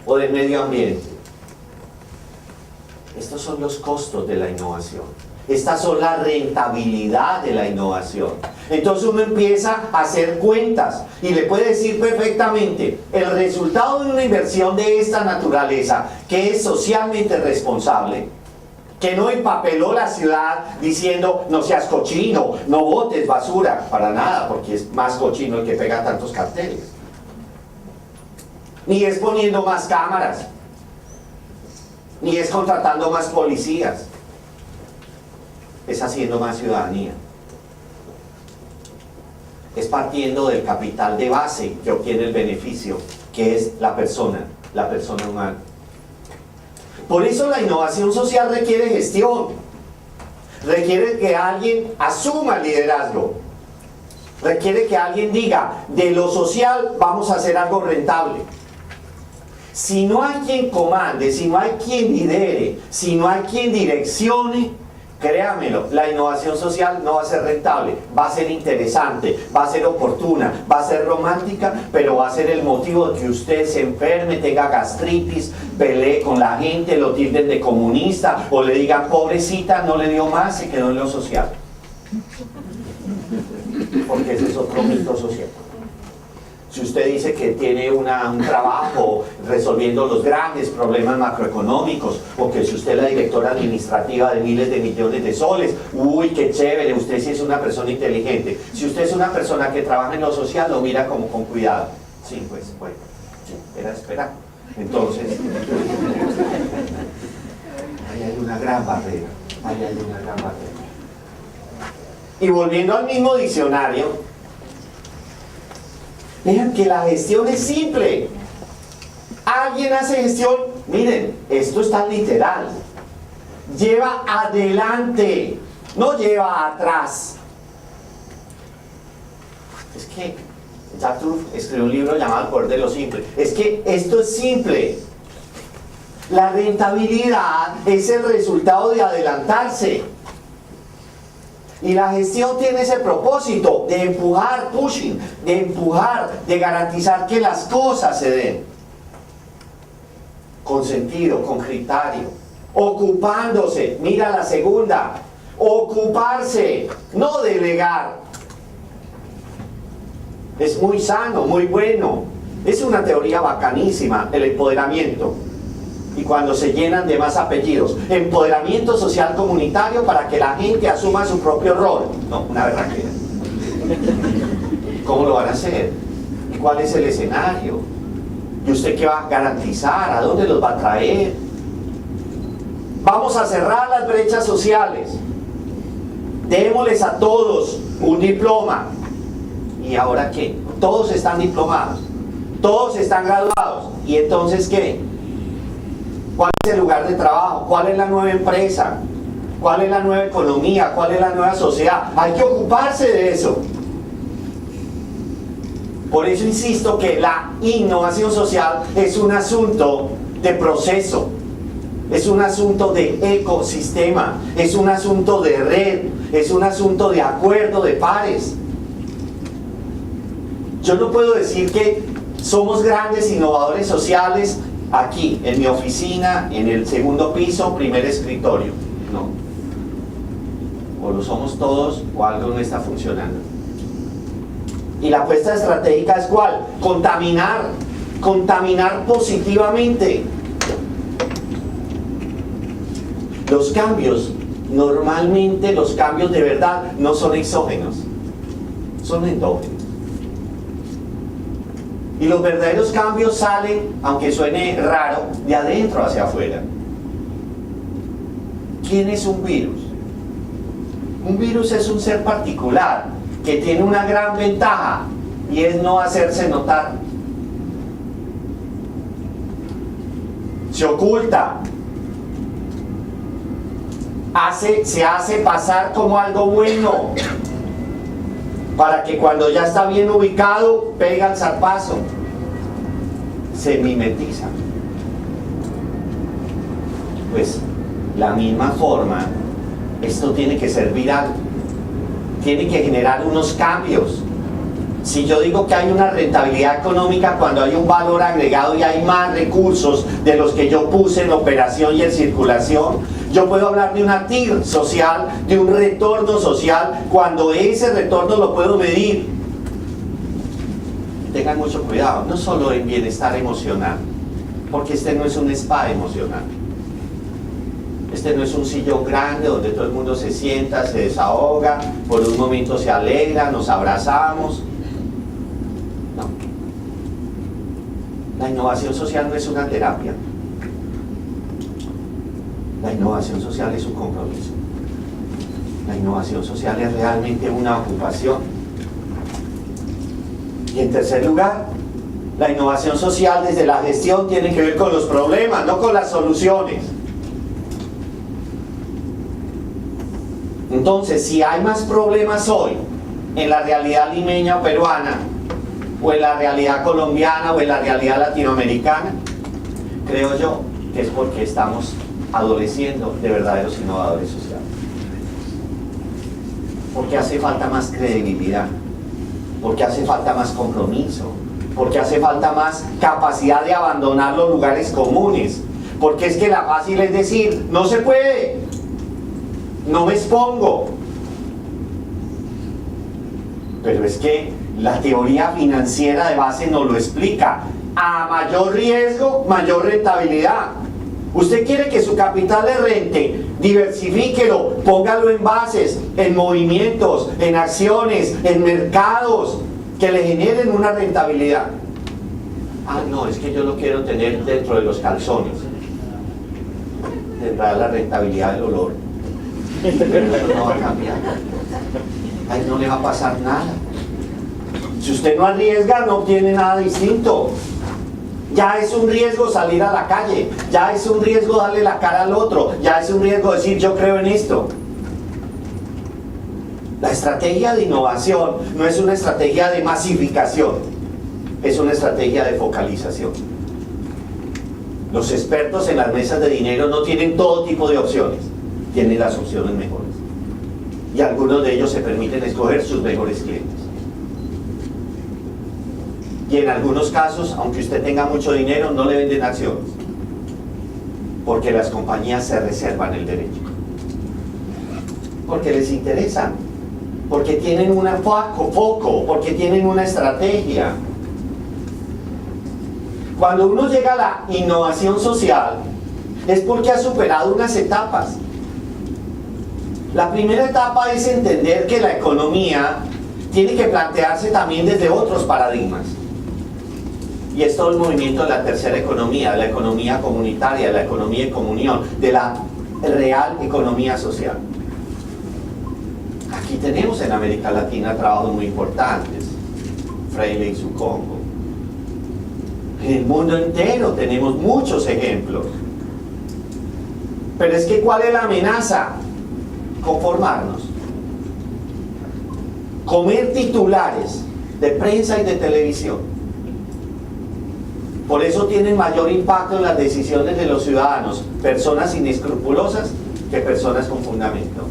O del medio ambiente. Estos son los costos de la innovación. Estas son la rentabilidad de la innovación. Entonces uno empieza a hacer cuentas y le puede decir perfectamente el resultado de una inversión de esta naturaleza, que es socialmente responsable, que no empapeló la ciudad diciendo no seas cochino, no botes basura, para nada, porque es más cochino el que pega tantos carteles. Ni es poniendo más cámaras, ni es contratando más policías. Es haciendo más ciudadanía. Es partiendo del capital de base que obtiene el beneficio, que es la persona humana. Por eso la innovación social requiere gestión, requiere que alguien asuma el liderazgo, requiere que alguien diga, de lo social vamos a hacer algo rentable. Si no hay quien comande, si no hay quien lidere, si no hay quien direccione, créamelo, la innovación social no va a ser rentable, va a ser interesante, va a ser oportuna, va a ser romántica, pero va a ser el motivo de que usted se enferme, tenga gastritis, pelee con la gente, lo tilden de comunista o le digan pobrecita, no le dio más, se quedó en lo social. Porque ese es otro mito social. Si usted dice que tiene un trabajo resolviendo los grandes problemas macroeconómicos, o que si usted es la directora administrativa de miles de millones de soles, uy, qué chévere, usted sí es una persona inteligente. Si usted es una persona que trabaja en lo social, lo mira como con cuidado. Sí, pues, bueno, sí, era de esperar. Entonces, ahí hay una gran barrera, Y volviendo al mismo diccionario, vean que la gestión es simple. Alguien hace gestión, miren, esto está literal. Lleva adelante, no lleva atrás. Es que Jack Truth escribió un libro llamado El Poder de lo Simple. Es que esto es simple. La rentabilidad es el resultado de adelantarse. Y la gestión tiene ese propósito de empujar, pushing, de empujar, de garantizar que las cosas se den. Con sentido, con criterio. Ocupándose, mira la segunda. Ocuparse, no delegar. Es muy sano, muy bueno. Es una teoría bacanísima, el empoderamiento. Y cuando se llenan de más apellidos, empoderamiento social comunitario para que la gente asuma su propio rol. No, una berraquera. ¿Cómo lo van a hacer? ¿Y cuál es el escenario? ¿Y usted qué va a garantizar? ¿A dónde los va a traer? Vamos a cerrar las brechas sociales. Démosles a todos un diploma. ¿Y ahora qué? Todos están diplomados, todos están graduados. ¿Y entonces qué? ¿Cuál es el lugar de trabajo? ¿Cuál es la nueva empresa? ¿Cuál es la nueva economía? ¿Cuál es la nueva sociedad? Hay que ocuparse de eso. Por eso insisto que la innovación social es un asunto de proceso, es un asunto de ecosistema, es un asunto de red, es un asunto de acuerdo de pares. Yo no puedo decir que somos grandes innovadores sociales aquí, en mi oficina, en el segundo piso, primer escritorio. No. O lo somos todos o algo no está funcionando. Y la apuesta estratégica es ¿cuál? Contaminar positivamente. Los cambios, normalmente los cambios de verdad no son exógenos, son endógenos. Y los verdaderos cambios salen, aunque suene raro, de adentro hacia afuera. ¿Quién es un virus? Un virus es un ser particular que tiene una gran ventaja y es no hacerse notar. Se oculta. Se hace pasar como algo bueno para que cuando ya está bien ubicado pega el zarpazo. Se mimetiza. Pues la misma forma, esto tiene que ser viral, tiene que generar unos cambios. Si yo digo que hay una rentabilidad económica cuando hay un valor agregado y hay más recursos de los que yo puse en operación y en circulación, yo puedo hablar de una TIR social, de un retorno social, cuando ese retorno lo puedo medir. Tengan mucho cuidado, no solo en bienestar emocional, porque este no es un spa emocional. Este no es un sillón grande donde todo el mundo se sienta, se desahoga, por un momento se alegra, nos abrazamos. No. La innovación social no es una terapia. La innovación social es un compromiso. La innovación social es realmente una ocupación. Y en tercer lugar, la innovación social desde la gestión tiene que ver con los problemas, no con las soluciones. Entonces, si hay más problemas hoy en la realidad limeña o peruana, o en la realidad colombiana, o en la realidad latinoamericana, creo yo que es porque estamos adoleciendo de verdaderos innovadores sociales. Porque hace falta más credibilidad, porque hace falta más compromiso, porque hace falta más capacidad de abandonar los lugares comunes, porque es que la fácil es decir, no se puede, no me expongo. Pero es que la teoría financiera de base nos lo explica. A mayor riesgo, mayor rentabilidad. Usted quiere que su capital le rente, diversifíquelo, póngalo en bases, en movimientos, en acciones, en mercados que le generen una rentabilidad. Ah, no, es que yo lo quiero tener dentro de los calzones. Tendrá la rentabilidad del olor. Pero eso no va a cambiar. Ahí no le va a pasar nada. Si usted no arriesga, no obtiene nada distinto. Ya es un riesgo salir a la calle, ya es un riesgo darle la cara al otro, ya es un riesgo decir yo creo en esto. La estrategia de innovación no es una estrategia de masificación, es una estrategia de focalización. Los expertos en las mesas de dinero no tienen todo tipo de opciones, tienen las opciones mejores. Y algunos de ellos se permiten escoger sus mejores clientes. Y en algunos casos, aunque usted tenga mucho dinero, no le venden acciones, porque las compañías se reservan el derecho, porque les interesa, porque tienen un foco, porque tienen una estrategia. Cuando uno llega a la innovación social, es porque ha superado unas etapas. La primera etapa es entender que la economía tiene que plantearse también desde otros paradigmas. Y es todo el movimiento de la tercera economía, de la economía comunitaria, de la economía de comunión, de la real economía social. Aquí tenemos en América Latina trabajos muy importantes, Freire y su Congo. En el mundo entero tenemos muchos ejemplos. Pero es que ¿cuál es la amenaza? Conformarnos. Comer titulares de prensa y de televisión. Por eso tienen mayor impacto en las decisiones de los ciudadanos, personas inescrupulosas que personas con fundamento.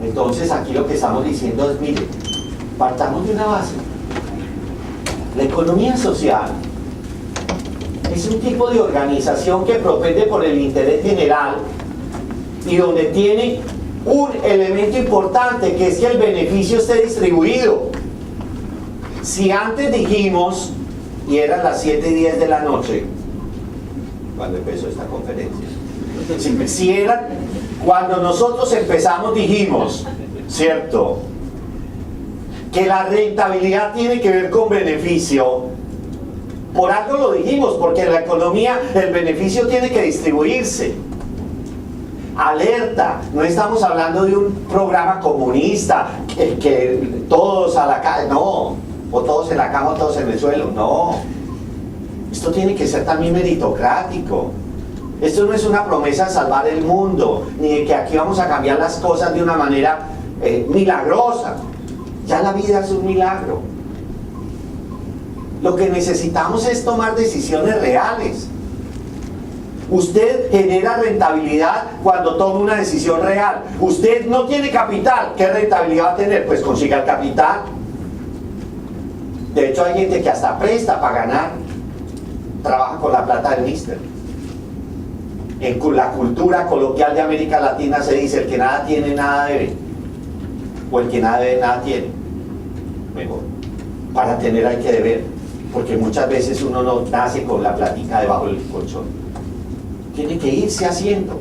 Entonces aquí lo que estamos diciendo es, mire, partamos de una base. La economía social es un tipo de organización que propende por el interés general y donde tiene un elemento importante, que es que el beneficio esté distribuido. Si antes dijimos, y eran las 7:10 de la noche, cuando empezó esta conferencia. Cuando nosotros empezamos dijimos, ¿cierto?, que la rentabilidad tiene que ver con beneficio. Por algo lo dijimos, porque en la economía el beneficio tiene que distribuirse. Alerta, no estamos hablando de un programa comunista, que todos a la calle, no, o todos en la cama o todos en el suelo, no. Esto tiene que ser también meritocrático. Esto no es una promesa de salvar el mundo, ni de que aquí vamos a cambiar las cosas de una manera milagrosa. Ya la vida es un milagro. Lo que necesitamos es tomar decisiones reales. Usted genera rentabilidad cuando toma una decisión real. Usted no tiene capital, ¿qué rentabilidad va a tener? Pues consiga el capital. De hecho hay gente que hasta presta para ganar. Trabaja con la plata del mister. En la cultura coloquial de América Latina se dice: el que nada tiene, nada debe. O el que nada debe, nada tiene. Mejor. Para tener hay que deber. Porque muchas veces uno no nace con la platica debajo del colchón. Tiene que irse haciendo.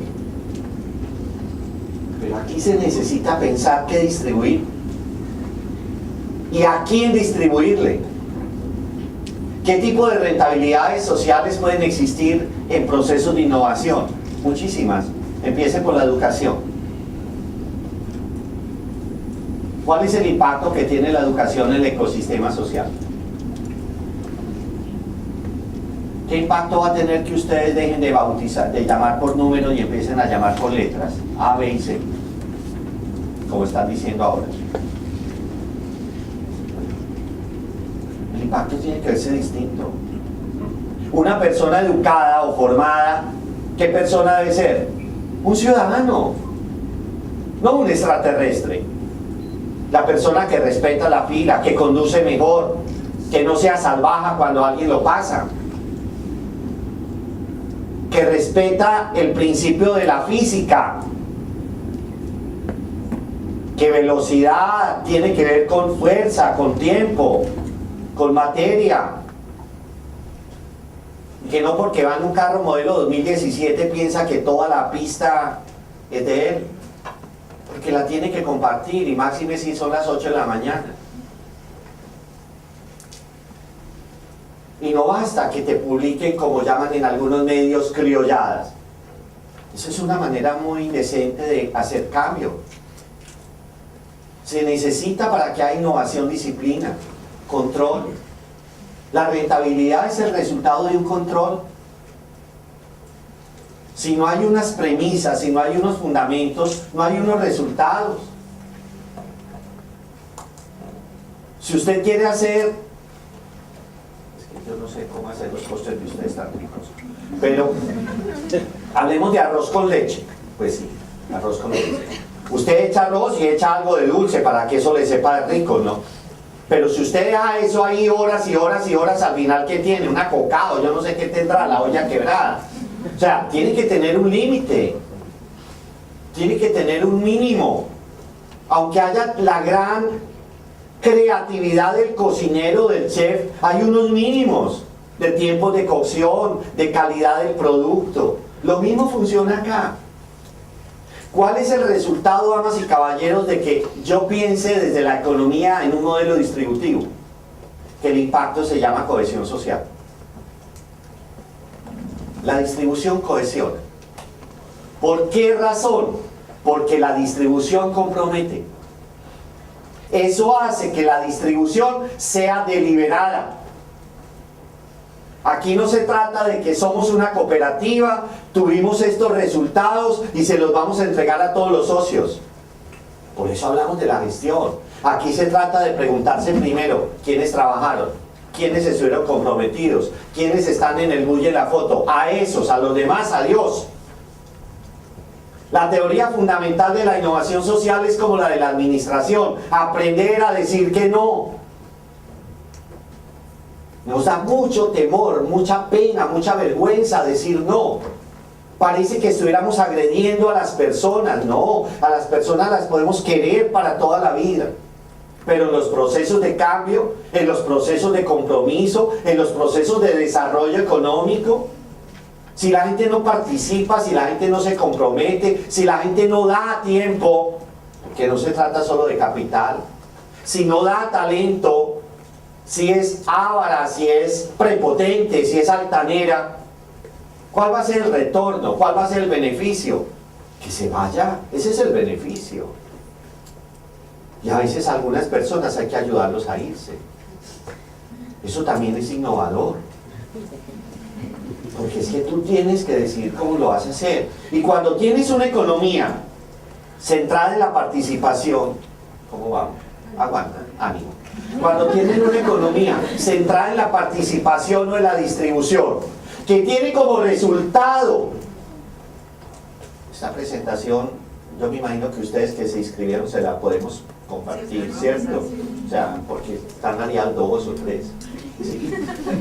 Pero aquí se necesita pensar qué distribuir. ¿Y a quién distribuirle? ¿Qué tipo de rentabilidades sociales pueden existir en procesos de innovación? Muchísimas. Empiece por la educación. ¿Cuál es el impacto que tiene la educación en el ecosistema social? ¿Qué impacto va a tener que ustedes dejen de bautizar, de llamar por números y empiecen a llamar por letras? A, B y C. Como están diciendo ahora. El impacto tiene que verse distinto. Una persona educada o formada, ¿qué persona debe ser? Un ciudadano, no un extraterrestre. La persona que respeta la fila, que conduce mejor, que no sea salvaje cuando alguien lo pasa, que respeta el principio de la física, que velocidad tiene que ver con fuerza, con tiempo, con materia, que no porque va en un carro modelo 2017 piensa que toda la pista es de él, porque la tiene que compartir, y máxime si son las 8 de la mañana. Y no basta que te publiquen, como llaman en algunos medios, criolladas. Eso es una manera muy indecente de hacer cambio. Se necesita, para que haya innovación, disciplina, control. La rentabilidad es el resultado de un control. Si no hay unas premisas, si no hay unos fundamentos, no hay unos resultados. Si usted quiere hacer... Yo no sé cómo hacer los postres de ustedes tan ricos, pero hablemos de arroz con leche. Pues sí, arroz con leche. Usted echa arroz y echa algo de dulce para que eso le sepa rico, ¿no? Pero si usted deja eso ahí horas y horas y horas, al final, ¿qué tiene? Un acocado, yo no sé qué tendrá, la olla quebrada. O sea, tiene que tener un límite, tiene que tener un mínimo. Aunque haya la gran creatividad del cocinero, del chef, hay unos mínimos de tiempo de cocción, de calidad del producto. Lo mismo funciona acá. ¿Cuál es el resultado, damas y caballeros, de que yo piense desde la economía en un modelo distributivo? Que el impacto se llama cohesión social. La distribución cohesiona. ¿Por qué razón? Porque la distribución compromete. Eso hace que la distribución sea deliberada. Aquí no se trata de que somos una cooperativa, tuvimos estos resultados y se los vamos a entregar a todos los socios. Por eso hablamos de la gestión. Aquí se trata de preguntarse primero quiénes trabajaron, quiénes estuvieron comprometidos, quiénes están en el bulle de la foto. A esos, a los demás, adiós. La teoría fundamental de la innovación social es como la de la administración: aprender a decir que no. Nos da mucho temor, mucha pena, mucha vergüenza decir no. Parece que estuviéramos agrediendo a las personas. No, a las personas las podemos querer para toda la vida. Pero en los procesos de cambio, en los procesos de compromiso, en los procesos de desarrollo económico, si la gente no participa, si la gente no se compromete, si la gente no da tiempo, que no se trata solo de capital, si no da talento, si es avara, si es prepotente, si es altanera, ¿cuál va a ser el retorno? ¿Cuál va a ser el beneficio? Que se vaya, ese es el beneficio. Y a veces a algunas personas hay que ayudarlos a irse. Eso también es innovador. Porque es que tú tienes que decidir cómo lo vas a hacer. Y cuando tienes una economía centrada en la participación, ¿cómo vamos? Aguanta, ánimo. Cuando tienes una economía centrada en la participación o en la distribución, que tiene como resultado esta presentación, yo me imagino que ustedes que se inscribieron se la podemos compartir, ¿cierto? O sea, porque están aliados 2 o 3. ¿Sí?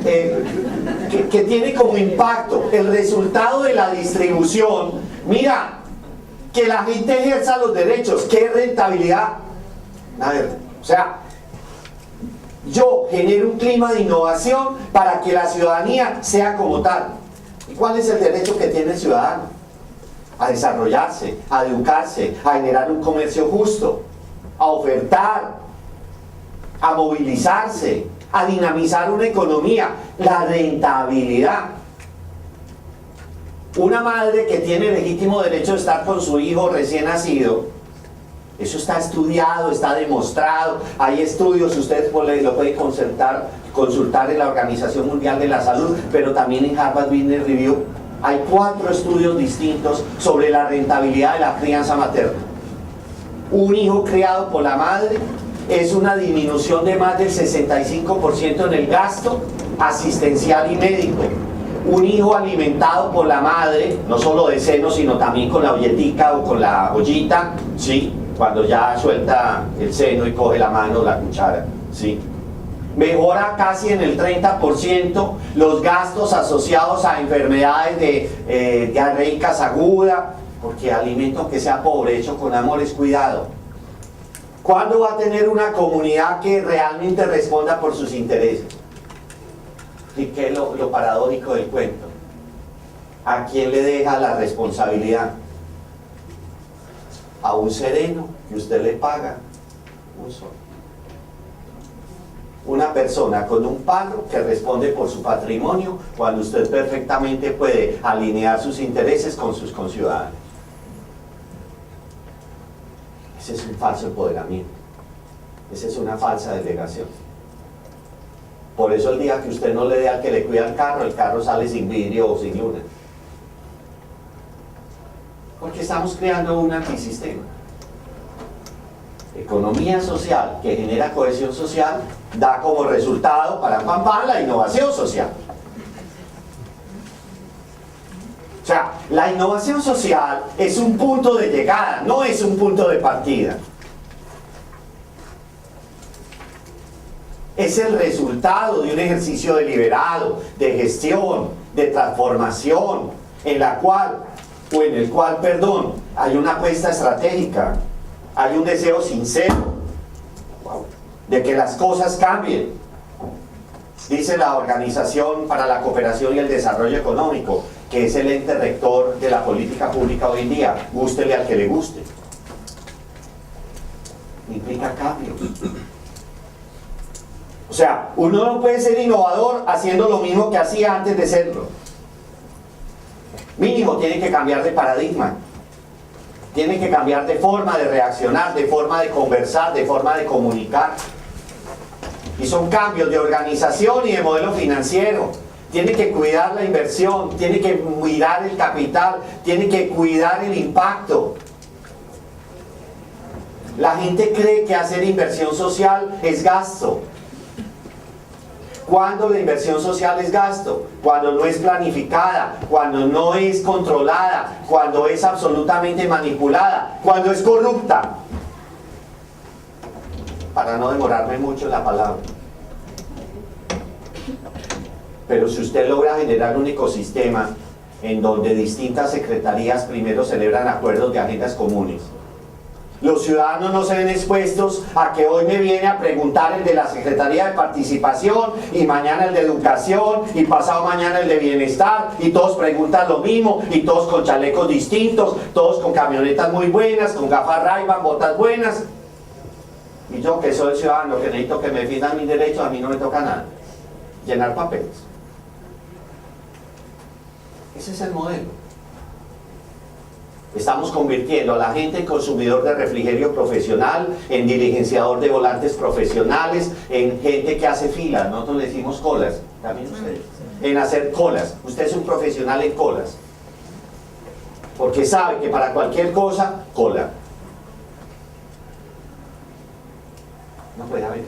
Que tiene como impacto el resultado de la distribución. Mira, que la gente ejerza los derechos. ¿Qué rentabilidad? A ver, o sea, yo genero un clima de innovación para que la ciudadanía sea como tal. ¿Y cuál es el derecho que tiene el ciudadano? A desarrollarse, a educarse, a generar un comercio justo, a ofertar, a movilizarse, a dinamizar una economía, la rentabilidad. Una madre que tiene legítimo derecho de estar con su hijo recién nacido, eso está estudiado, está demostrado, hay estudios, ustedes lo pueden consultar en la Organización Mundial de la Salud, pero también en Harvard Business Review. Hay 4 estudios distintos sobre la rentabilidad de la crianza materna. Un hijo criado por la madre es una disminución de más del 65% en el gasto asistencial y médico. Un hijo alimentado por la madre, no solo de seno, sino también con la olletica o con la ollita, ¿sí? Cuando ya suelta el seno y coge la mano, la cuchara, ¿sí? Mejora casi en el 30% los gastos asociados a enfermedades de diarreicas agudas, porque alimento que sea pobre, hecho con amor, es cuidado. ¿Cuándo va a tener una comunidad que realmente responda por sus intereses? ¿Y qué es lo paradójico del cuento? ¿A quién le deja la responsabilidad? A un sereno que usted le paga un sol. Una persona con un palo que responde por su patrimonio cuando usted perfectamente puede alinear sus intereses con sus conciudadanos. Ese es un falso empoderamiento. Esa es una falsa delegación. Por eso el día que usted no le dé al que le cuida el carro sale sin vidrio o sin luna. Porque estamos creando un antisistema. Economía social que genera cohesión social da como resultado para la innovación social. O sea, la innovación social es un punto de llegada, no es un punto de partida. Es el resultado de un ejercicio deliberado, de gestión, de transformación, en el cual, hay una apuesta estratégica, hay un deseo sincero de que las cosas cambien. Dice la Organización para la Cooperación y el Desarrollo Económico, que es el ente rector de la política pública hoy en día, gústele al que le guste. Implica cambio. O sea, uno no puede ser innovador haciendo lo mismo que hacía antes de serlo. Mínimo tiene que cambiar de paradigma. Tiene que cambiar de forma de reaccionar, de forma de conversar, de forma de comunicar. Y son cambios de organización y de modelo financiero. Tiene que cuidar la inversión, tiene que cuidar el capital, tiene que cuidar el impacto. La gente cree que hacer inversión social es gasto. ¿Cuándo la inversión social es gasto? Cuando no es planificada, cuando no es controlada, cuando es absolutamente manipulada, cuando es corrupta. Para no demorarme mucho en la palabra. Pero si usted logra generar un ecosistema en donde distintas secretarías primero celebran acuerdos de agendas comunes, Los ciudadanos no se ven expuestos a que hoy me viene a preguntar el de la Secretaría de Participación y mañana el de Educación y pasado mañana el de Bienestar y todos preguntan lo mismo y todos con chalecos distintos, todos con camionetas muy buenas, con gafas Ray-Ban, botas buenas. Y yo que soy ciudadano, que necesito que me defiendan mis derechos, a mí no me toca nada. Llenar papeles. Ese es el modelo. Estamos convirtiendo a la gente en consumidor de refrigerio profesional, en diligenciador de volantes profesionales, en gente que hace filas, nosotros le decimos colas, también ustedes, en hacer colas. Usted es un profesional en colas, porque sabe que para cualquier cosa, cola. No puede haber,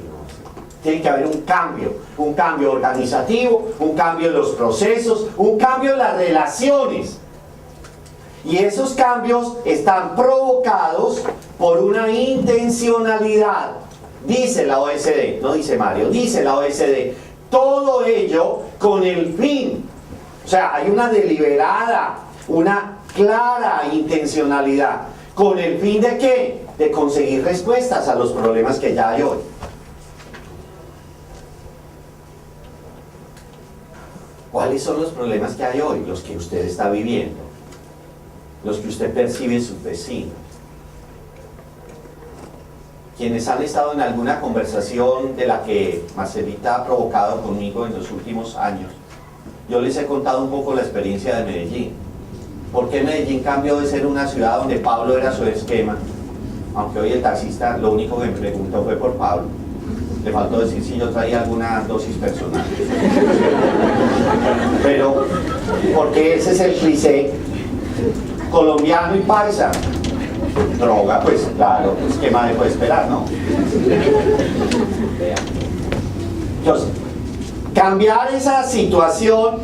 tiene que haber un cambio organizativo, un cambio en los procesos, un cambio en las relaciones. Y esos cambios están provocados por una intencionalidad. Dice la OSD, no dice Mario, dice la OSD, todo ello con el fin. O sea, hay una deliberada, una clara intencionalidad. ¿Con el fin de qué? De conseguir respuestas a los problemas que ya hay hoy. ¿Cuáles son los problemas que hay hoy? Los que usted está viviendo, los que usted percibe en sus vecinos. Quienes han estado en alguna conversación de la que Marcelita ha provocado conmigo en los últimos años, yo les he contado un poco la experiencia de Medellín. ¿Por qué Medellín cambió de ser una ciudad donde Pablo era su esquema? Aunque hoy el taxista lo único que me preguntó fue por Pablo. Le faltó decir si yo traía alguna dosis personal. Pero, porque ese es el cliché colombiano y paisa. Droga, pues claro, pues qué más me puede esperar, ¿no? Entonces, cambiar esa situación,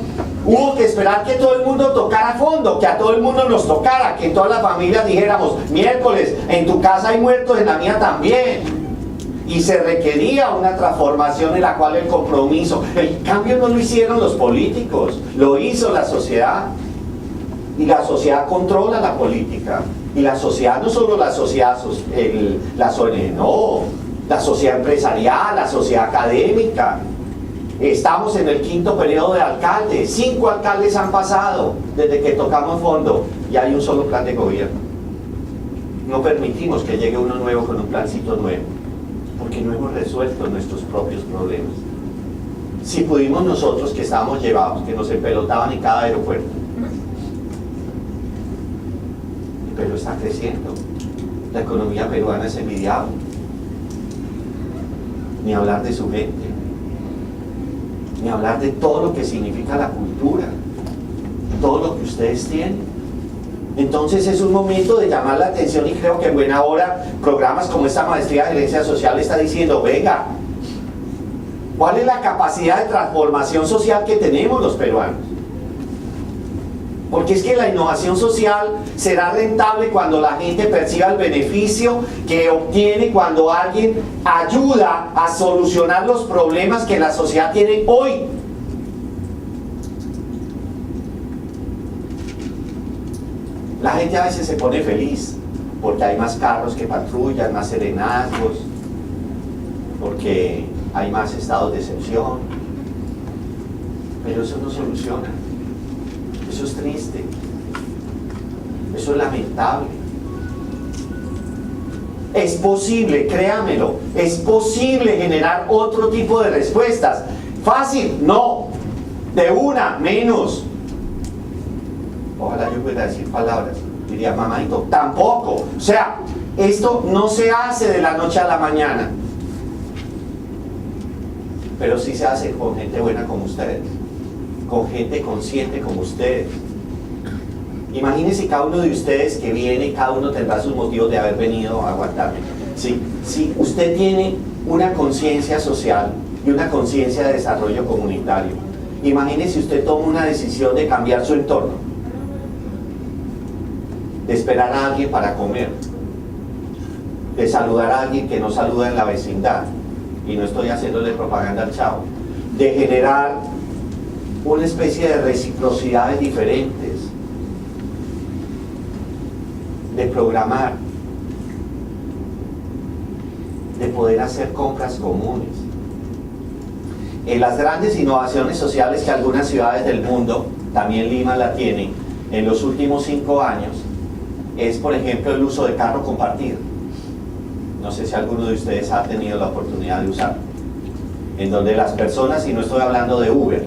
hubo que esperar que todo el mundo tocara fondo, que a todo el mundo nos tocara, que en todas las familias dijéramos, miércoles, en tu casa hay muertos, en la mía también. Y se requería una transformación en la cual el compromiso, el cambio no lo hicieron los políticos, lo hizo la sociedad. Y la sociedad controla la política. Y la sociedad, no solo la sociedad, las ONG, no, la sociedad empresarial, la sociedad académica. Estamos en el 5º periodo de alcaldes, 5 alcaldes han pasado desde que tocamos fondo y hay un solo plan de gobierno. No permitimos que llegue uno nuevo con un plancito nuevo, porque no hemos resuelto nuestros propios problemas. Si pudimos nosotros que estábamos llevados, que nos empelotaban en cada aeropuerto, pero está creciendo. La economía peruana es envidiable. Ni hablar de su gente, ni hablar de todo lo que significa la cultura, todo lo que ustedes tienen. Entonces es un momento de llamar la atención y creo que en buena hora programas como esta maestría de gerencia social está diciendo, venga, ¿cuál es la capacidad de transformación social que tenemos los peruanos? Porque es que la innovación social será rentable cuando la gente perciba el beneficio que obtiene cuando alguien ayuda a solucionar los problemas que la sociedad tiene hoy. La gente a veces se pone feliz porque hay más carros que patrullan, más serenazgos, porque hay más estados de excepción, pero eso no soluciona. Eso es triste, eso es lamentable. Es posible, créamelo, es posible generar otro tipo de respuestas. ¿Fácil? No. De una, menos. Ojalá yo pudiera decir palabras, diría mamadito, tampoco. O sea, esto no se hace de la noche a la mañana, pero sí se hace con gente buena como ustedes, con gente consciente como ustedes. Imagínense cada uno de ustedes que viene, cada uno tendrá sus motivos de haber venido a aguantarme. Si usted tiene una conciencia social y una conciencia de desarrollo comunitario, imagínense usted toma una decisión de cambiar su entorno, de esperar a alguien para comer, de saludar a alguien que no saluda en la vecindad, y no estoy haciéndole propaganda al chavo, de generar una especie de reciprocidades diferentes, de programar, de poder hacer compras comunes. En las grandes innovaciones sociales que algunas ciudades del mundo, también Lima la tiene, en los últimos 5 años, es por ejemplo el uso de carro compartido. No sé si alguno de ustedes ha tenido la oportunidad de usarlo. En donde las personas, y no estoy hablando de Uber,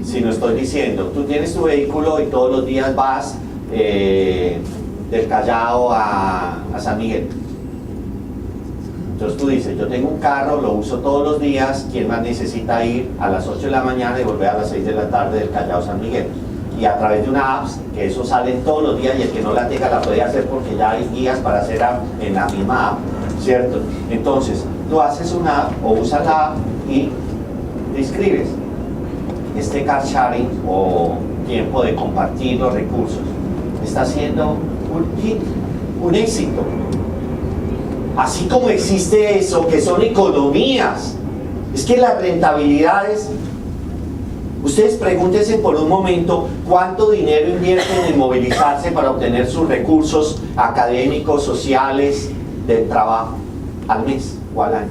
sino estoy diciendo, tú tienes tu vehículo y todos los días vas del Callao a San Miguel. Entonces tú dices, yo tengo un carro, lo uso todos los días, ¿quién más necesita ir a las 8 de la mañana y volver a las 6 de la tarde del Callao a San Miguel? Y a través de una app, que eso sale todos los días y el que no la tenga la puede hacer porque ya hay guías para hacer app en la misma app, ¿cierto? Entonces, tú haces una app o usas la app y te inscribes. Este car sharing o tiempo de compartir los recursos está siendo un hit, un éxito. Así como existe eso, que son economías, es que las rentabilidades, ustedes pregúntense por un momento cuánto dinero invierten en movilizarse para obtener sus recursos académicos, sociales, del trabajo, al mes o al año.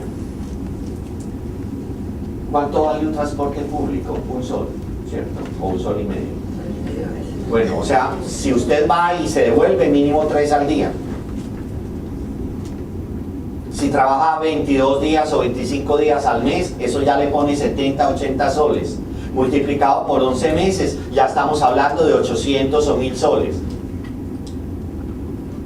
¿Cuánto vale un transporte público? Un sol, ¿cierto? O un sol y medio. Bueno, o sea, si usted va y se devuelve, mínimo 3 al día. Si trabaja 22 días o 25 días al mes, eso ya le pone 70, 80 soles. Multiplicado por 11 meses, ya estamos hablando de 800 o 1000 soles.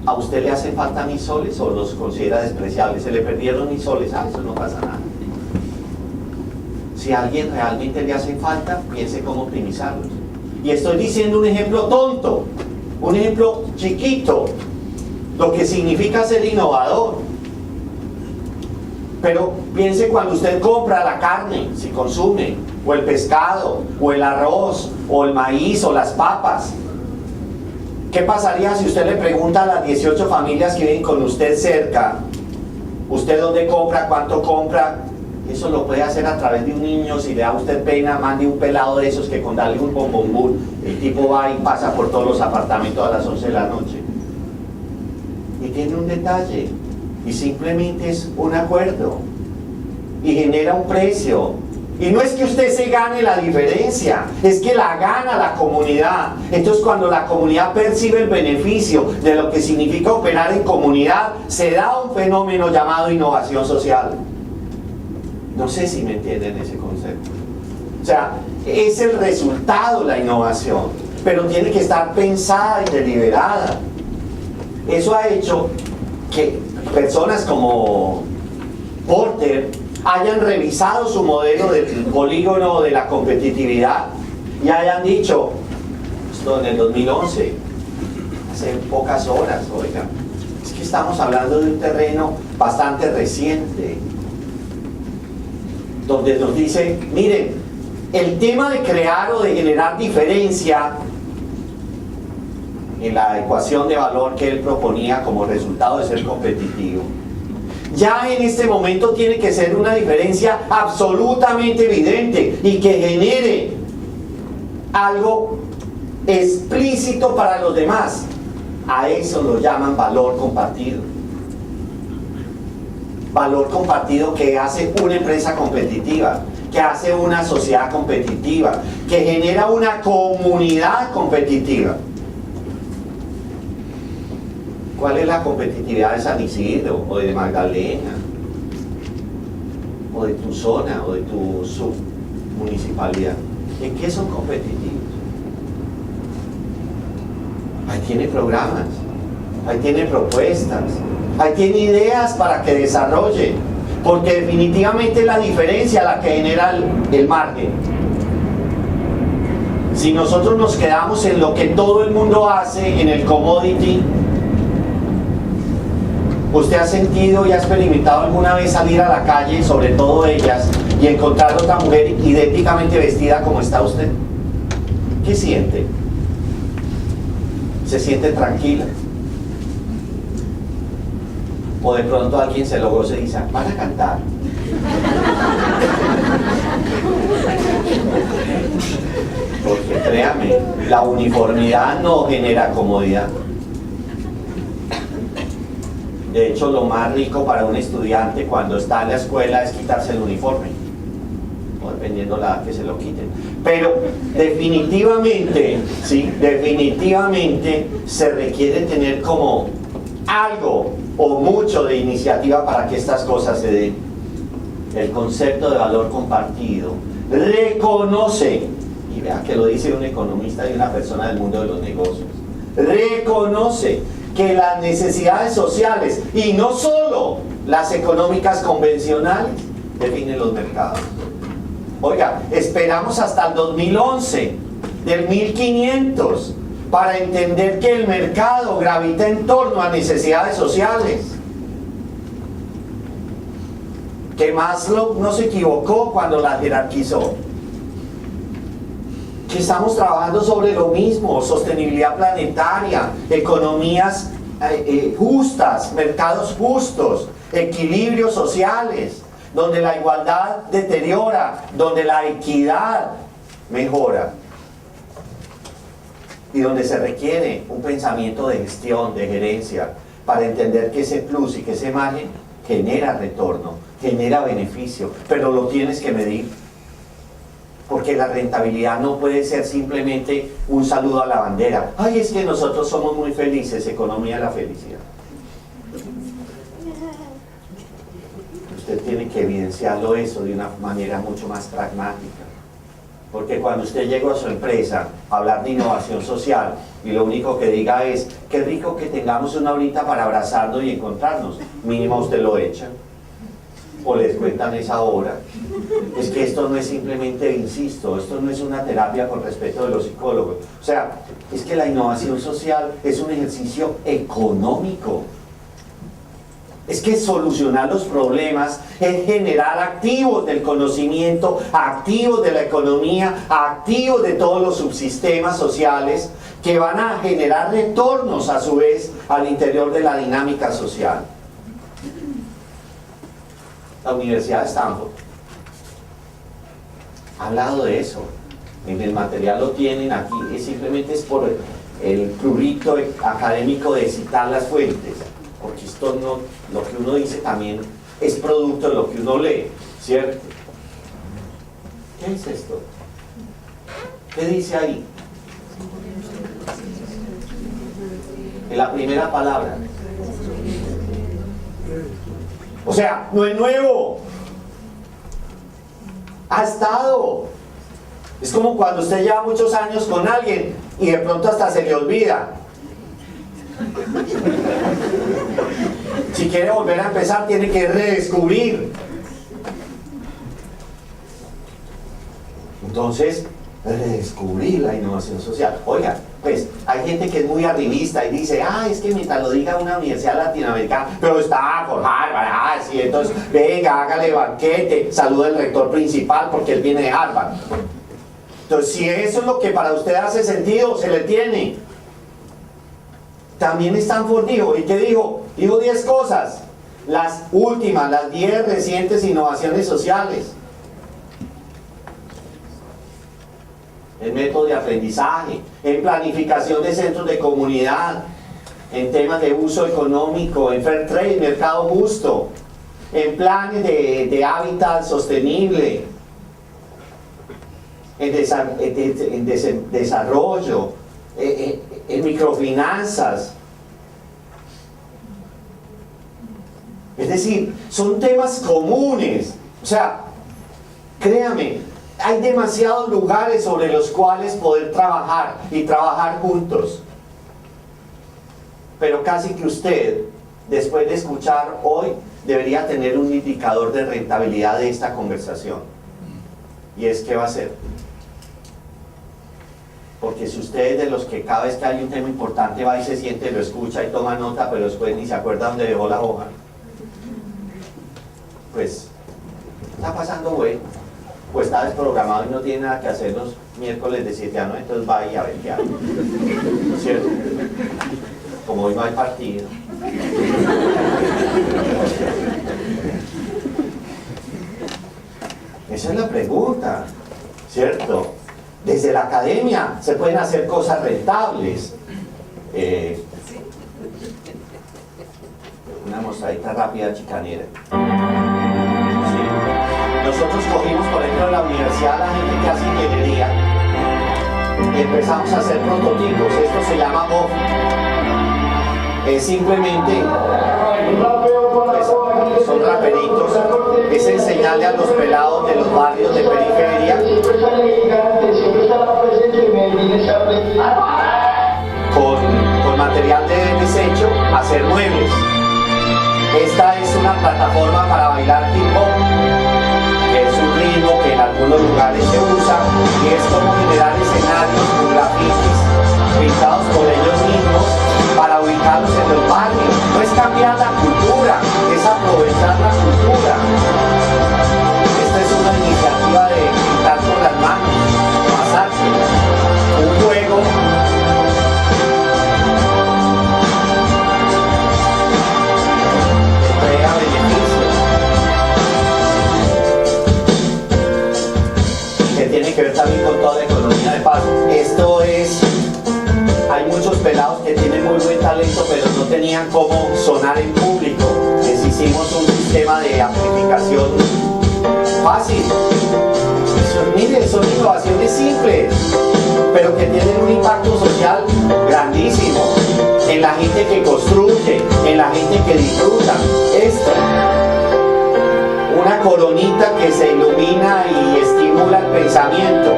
¿A usted le hace falta 1000 soles o los considera despreciables? Se le perdieron 1000 soles, eso no pasa nada. Si a alguien realmente le hace falta, piense cómo optimizarlos. Y estoy diciendo un ejemplo tonto, un ejemplo chiquito, lo que significa ser innovador. Pero piense cuando usted compra la carne, si consume, o el pescado, o el arroz, o el maíz, o las papas. ¿Qué pasaría si usted le pregunta a las 18 familias que viven con usted cerca, usted dónde compra, cuánto compra? Eso lo puede hacer a través de un niño. Si le da a usted pena, mande un pelado de esos que con darle un bombombún, el tipo va y pasa por todos los apartamentos a las 11 de la noche. Y tiene un detalle, y simplemente es un acuerdo, y genera un precio. Y no es que usted se gane la diferencia, es que la gana la comunidad. Entonces cuando la comunidad percibe el beneficio de lo que significa operar en comunidad, se da un fenómeno llamado innovación social. No sé si me entienden ese concepto. O sea, es el resultado la innovación, pero tiene que estar pensada y deliberada. Eso ha hecho que personas como Porter hayan revisado su modelo del polígono de la competitividad y hayan dicho, esto en el 2011, hace pocas horas, oiga, es que estamos hablando de un terreno bastante reciente, donde nos dice, miren, el tema de crear o de generar diferencia en la ecuación de valor que él proponía como resultado de ser competitivo, ya en este momento tiene que ser una diferencia absolutamente evidente y que genere algo explícito para los demás. A eso lo llaman valor compartido. Valor compartido que hace una empresa competitiva, que hace una sociedad competitiva, que genera una comunidad competitiva. ¿Cuál es la competitividad de San Isidro, o de Magdalena, o de tu zona, o de tu submunicipalidad? ¿En qué son competitivos? Ahí tiene programas, ahí tiene propuestas, ahí tiene ideas para que desarrolle, porque definitivamente es la diferencia la que genera el margen. Si nosotros nos quedamos en lo que todo el mundo hace, en el commodity, ¿usted ha sentido y ha experimentado alguna vez salir a la calle, sobre todo ellas, y encontrar otra mujer idénticamente vestida como está usted? ¿Qué siente? ¿Se siente tranquila? O de pronto alguien se lo goza y dice, ¿van a cantar? Porque créame, la uniformidad no genera comodidad. De hecho, lo más rico para un estudiante cuando está en la escuela es quitarse el uniforme, o dependiendo la edad que se lo quiten. Pero definitivamente, sí, definitivamente se requiere tener como algo o mucho de iniciativa para que estas cosas se den. El concepto de valor compartido reconoce, y vea que lo dice un economista y una persona del mundo de los negocios, reconoce que las necesidades sociales, y no solo las económicas convencionales, definen los mercados. Oiga, esperamos hasta el 2011, del 1500, para entender que el mercado gravita en torno a necesidades sociales. Que Maslow no se equivocó cuando la jerarquizó. Que estamos trabajando sobre lo mismo: sostenibilidad planetaria, economías justas, mercados justos, equilibrios sociales, donde la igualdad deteriora, donde la equidad mejora, y donde se requiere un pensamiento de gestión, de gerencia, para entender que ese plus y que ese margen genera retorno, genera beneficio, pero lo tienes que medir. Porque la rentabilidad no puede ser simplemente un saludo a la bandera. Ay, es que nosotros somos muy felices, economía de la felicidad. Usted tiene que evidenciarlo eso de una manera mucho más pragmática. Porque cuando usted llega a su empresa a hablar de innovación social y lo único que diga es: qué rico que tengamos una horita para abrazarnos y encontrarnos, mínimo usted lo echa. O les cuentan esa hora. Es que esto no es simplemente, insisto, esto no es una terapia con respeto de los psicólogos. O sea, es que la innovación social es un ejercicio económico. Es que solucionar los problemas es generar activos del conocimiento, activos de la economía, activos de todos los subsistemas sociales que van a generar retornos a su vez al interior de la dinámica social. La Universidad de Stanford ha hablado de eso. En el material lo tienen aquí, simplemente es por el prurito académico de citar las fuentes, porque esto no, lo que uno dice también es producto de lo que uno lee, ¿cierto? ¿Qué es esto? ¿Qué dice ahí? En la primera palabra. O sea, no es nuevo. Ha estado. Es como cuando usted lleva muchos años con alguien y de pronto hasta se le olvida. Si quiere volver a empezar, tiene que redescubrir. Entonces, redescubrir la innovación social. Oiga, pues hay gente que es muy arribista y dice: ah, es que mientras lo diga una universidad latinoamericana, pero está por Harvard, sí, entonces venga, hágale banquete, saluda al rector principal porque él viene de Harvard. Entonces, si eso es lo que para usted hace sentido, se le tiene. También Stanford dijo, ¿y qué dijo? Dijo 10 cosas, las últimas, las 10 recientes innovaciones sociales. En método de aprendizaje, en planificación de centros de comunidad, en temas de uso económico, en fair trade, mercado justo, en planes de hábitat sostenible, en desarrollo, en microfinanzas. Es decir, son temas comunes. O sea, créame, hay demasiados lugares sobre los cuales poder trabajar y trabajar juntos. Pero casi que usted, después de escuchar hoy, debería tener un indicador de rentabilidad de esta conversación. Y es: ¿qué va a hacer? Porque si usted es de los que cada vez que hay un tema importante va y se siente, lo escucha y toma nota, pero después ni se acuerda dónde dejó la hoja, pues está pasando bueno, o está desprogramado y no tiene nada que hacer los miércoles de 7 a 9, entonces va y a ver qué hace, ¿cierto? Como hoy no hay partido. Esa es la pregunta, ¿cierto? Desde la academia se pueden hacer una mostradita rápida chicanera. Sí. Nosotros cogimos, por ejemplo, en la universidad la gente que hace ingeniería y empezamos a hacer prototipos. Esto se llama MOF. Es simplemente, pues, son raperitos, es enseñarle a los pelados de los barrios de periferia con material de desecho hacer muebles. Esta es una plataforma para bailar hip hop, que es un ritmo que en algunos lugares se usa, y es como generar escenarios con grafitis pintados por ellos mismos para ubicarlos en los barrios. No es cambiar la cultura, es aprovechar la cultura. Esta es una iniciativa de pintar con las manos, pasarse, un juego. Que tiene que ver también con toda la economía de paso. Esto es, hay muchos pelados que tienen muy buen talento, pero no tenían cómo sonar en público. Les hicimos un sistema de amplificación fácil. Miren, son innovaciones simples, pero que tienen un impacto social grandísimo en la gente que construye, en la gente que disfruta. Una coronita que se ilumina y estimula el pensamiento.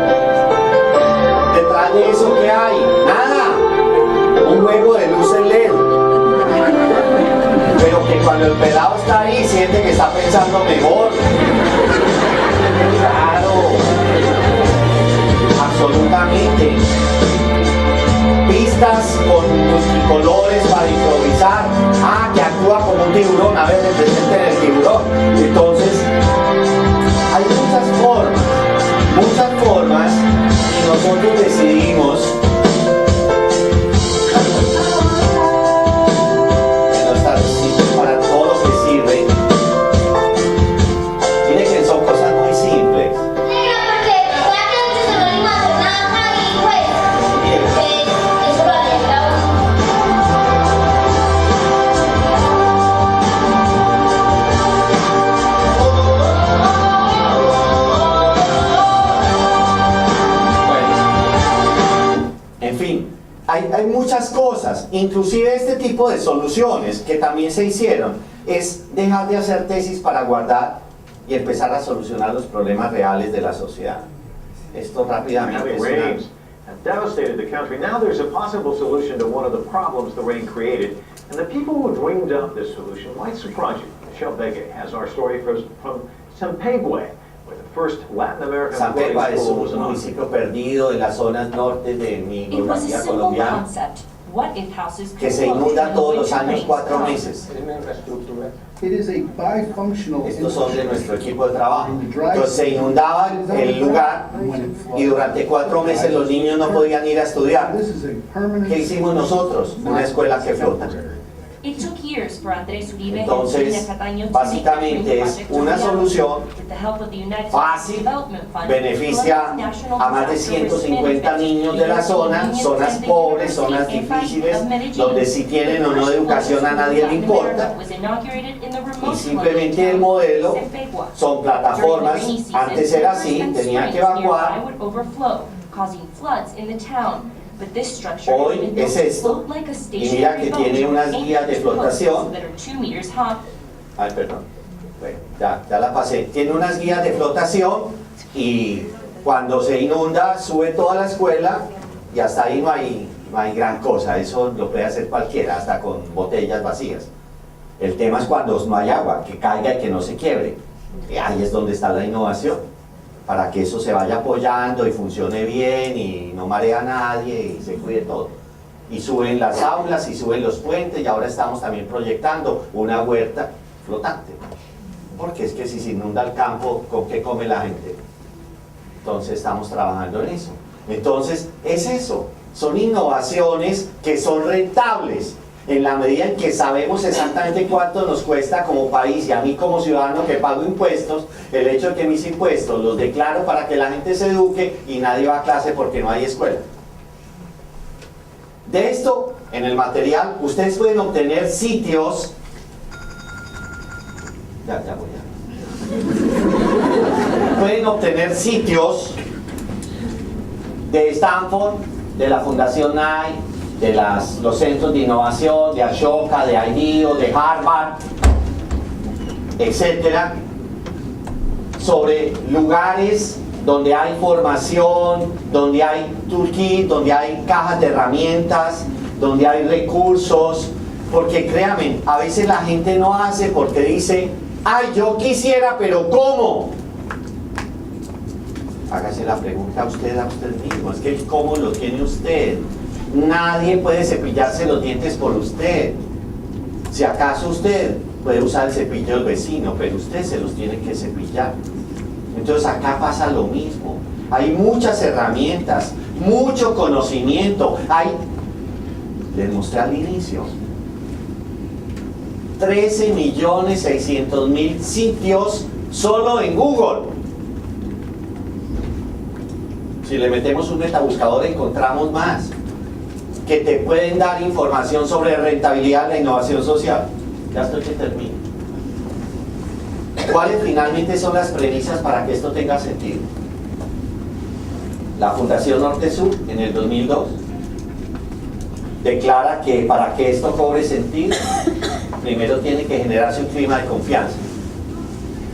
Detrás de eso, ¿qué hay? Nada. Un juego de luces LED. Pero que cuando el pelado está ahí siente que está pensando mejor. Claro. Absolutamente. Pistas con multicolores para improvisar. Ah, que actúa como un tiburón, a ver, representen el tiburón. Entonces, hay muchas formas, y nosotros decidimos que no está para todo lo que sirve. Miren que son cosas muy simples. Hay muchas cosas, inclusive este tipo de soluciones que también se hicieron, es dejar de hacer tesis para guardar y empezar a solucionar los problemas reales de la sociedad. Esto rápidamente es una... Devastated the country. Now there's a possible solution to one of the problems the rain created, and the people who dreamed up this solution might surprise you. Michelle Vega has our story from Sampigüe, where the first Latin American Sampigüe es school was un inaugurated. municipio perdido en las zonas norte de mi geografía colombiana, que se inunda todos los años 4 meses. It is a bifunctional Estos son de nuestro equipo de trabajo. Entonces se inundaba el lugar y durante 4 meses los niños no podían ir a estudiar. ¿Qué hicimos nosotros? Una escuela que flota. Entonces, básicamente es una solución fácil, beneficia a más de 150 niños de la zona, zonas pobres, zonas difíciles, donde si tienen o no educación a nadie le importa. Y simplemente el modelo son plataformas, antes era así, tenían que evacuar. Hoy es esto, y mira que tiene unas guías de flotación. Ay, perdón, bueno, ya la pasé. Tiene unas guías de flotación y cuando se inunda sube toda la escuela y hasta ahí no hay gran cosa. Eso lo puede hacer cualquiera, hasta con botellas vacías. El tema es cuando no hay agua, que caiga y que no se quiebre. Y ahí es donde está la innovación, para que eso se vaya apoyando y funcione bien y no marea a nadie y se cuide todo. Y suben las aulas y suben los puentes, y ahora estamos también proyectando una huerta flotante, porque es que si se inunda el campo, ¿con qué come la gente? Entonces estamos trabajando en eso. Entonces es eso, son innovaciones que son rentables en la medida en que sabemos exactamente cuánto nos cuesta como país, y a mí como ciudadano que pago impuestos, el hecho de que mis impuestos los declaro para que la gente se eduque y nadie va a clase porque no hay escuela. De esto, en el material, ustedes pueden obtener sitios Ya voy a... Pueden obtener sitios de Stanford, de la Fundación Knight, de los centros de innovación, de Ashoka, de IDEO, de Harvard, etcétera, sobre lugares donde hay formación, donde hay toolkit, donde hay cajas de herramientas, donde hay recursos, porque créanme, a veces la gente no hace porque dice, ay, yo quisiera, pero ¿cómo? Hágase la pregunta a usted mismo, es que el cómo lo tiene usted. Nadie puede cepillarse los dientes por usted. Si acaso usted puede usar el cepillo del vecino, pero usted se los tiene que cepillar. Entonces acá pasa lo mismo. Hay muchas herramientas, mucho conocimiento. Les mostré al inicio, 13.600.000 sitios solo en Google. Si le metemos un metabuscador encontramos más que te pueden dar información sobre rentabilidad de la innovación social. Ya estoy que termino. ¿Cuáles finalmente son las premisas para que esto tenga sentido? La Fundación Norte Sur en el 2002 declara que para que esto cobre sentido, primero tiene que generarse un clima de confianza.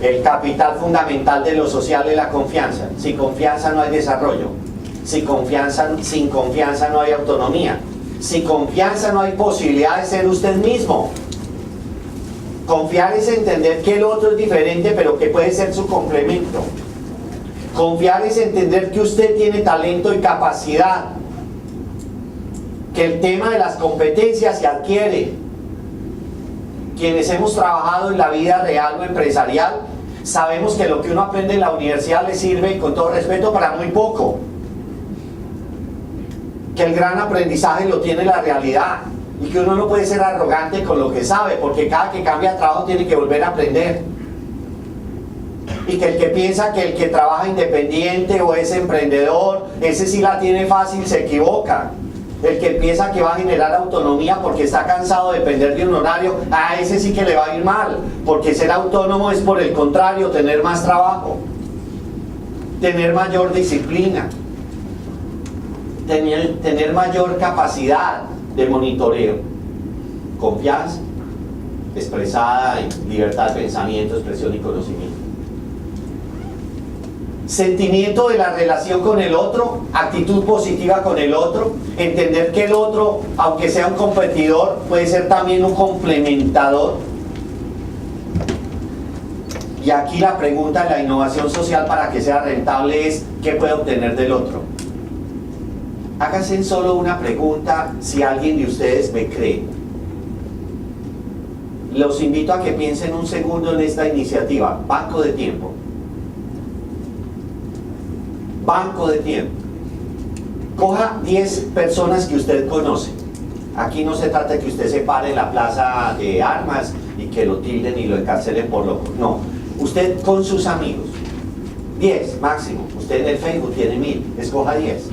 El capital fundamental de lo social es la confianza. Sin confianza no hay desarrollo. Sin confianza no hay autonomía. Sin confianza no hay posibilidad de ser usted mismo. Confiar es entender que el otro es diferente, pero que puede ser su complemento. Confiar es entender que usted tiene talento y capacidad, que el tema de las competencias se adquiere. Quienes hemos trabajado en la vida real o empresarial, sabemos que lo que uno aprende en la universidad le sirve, con todo respeto, para muy poco. Que el gran aprendizaje lo tiene la realidad y que uno no puede ser arrogante con lo que sabe, porque cada que cambia de trabajo tiene que volver a aprender. Y que el que piensa que el que trabaja independiente o es emprendedor, ese sí la tiene fácil, se equivoca. El que piensa que va a generar autonomía porque está cansado de depender de un horario, a ese sí que le va a ir mal, porque ser autónomo es, por el contrario, tener más trabajo, tener mayor disciplina, tener mayor capacidad de monitoreo, confianza expresada en libertad de pensamiento, expresión y conocimiento. Sentimiento de la relación con el otro, actitud positiva con el otro, entender que el otro, aunque sea un competidor, puede ser también un complementador. Y aquí la pregunta de la innovación social para que sea rentable es, ¿qué puede obtener del otro? Háganse solo una pregunta si alguien de ustedes me cree. Los invito a que piensen un segundo en esta iniciativa, banco de tiempo. Banco de tiempo. Coja 10 personas que usted conoce. Aquí no se trata de que usted se pare en la plaza de armas y que lo tilden y lo encarcelen por loco. No, usted con sus amigos. 10 máximo. Usted en el Facebook tiene 1000. Escoja 10.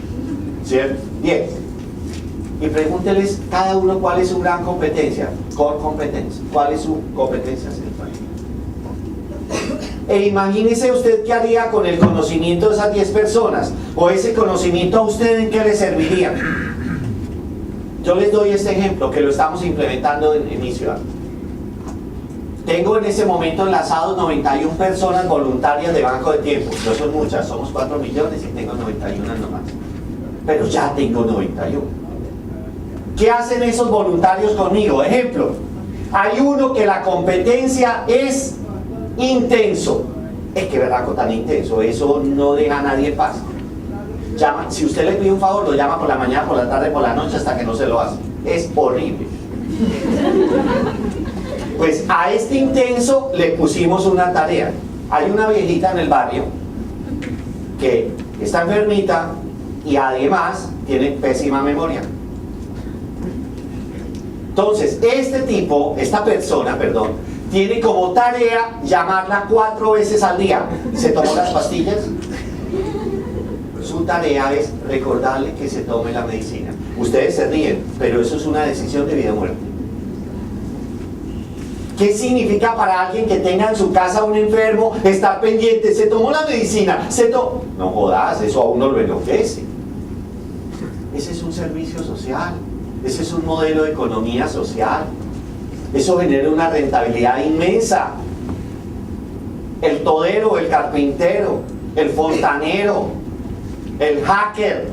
¿Cierto? 10. Y pregúnteles cada uno cuál es su gran competencia. Core competencia. ¿Cuál es su competencia central? E imagínese usted qué haría con el conocimiento de esas 10 personas, o ese conocimiento a usted en qué le serviría. Yo les doy este ejemplo que lo estamos implementando en mi ciudad. Tengo en ese momento enlazados 91 personas voluntarias de banco de tiempo. No son muchas, somos 4 millones y tengo 91 nomás. Pero ya tengo 91. ¿Qué hacen esos voluntarios conmigo? Ejemplo, hay uno que la competencia es intenso. Es que verraco tan intenso, eso no deja a nadie en paz. Llama, si usted le pide un favor, lo llama por la mañana, por la tarde, por la noche, hasta que no se lo hace. Es horrible. Pues a este intenso le pusimos una tarea. Hay una viejita en el barrio que está enfermita y además tiene pésima memoria. Entonces, esta persona, tiene como tarea llamarla 4 veces al día. ¿Se tomó las pastillas? Su tarea es recordarle que se tome la medicina. Ustedes se ríen, pero eso es una decisión de vida o muerte. ¿Qué significa para alguien que tenga en su casa un enfermo estar pendiente? ¿Se tomó la medicina? No jodas, eso a uno lo enloquece. Ese es un servicio social. Ese es un modelo de economía social. Eso genera una rentabilidad inmensa. El todero, el carpintero, el fontanero, el hacker,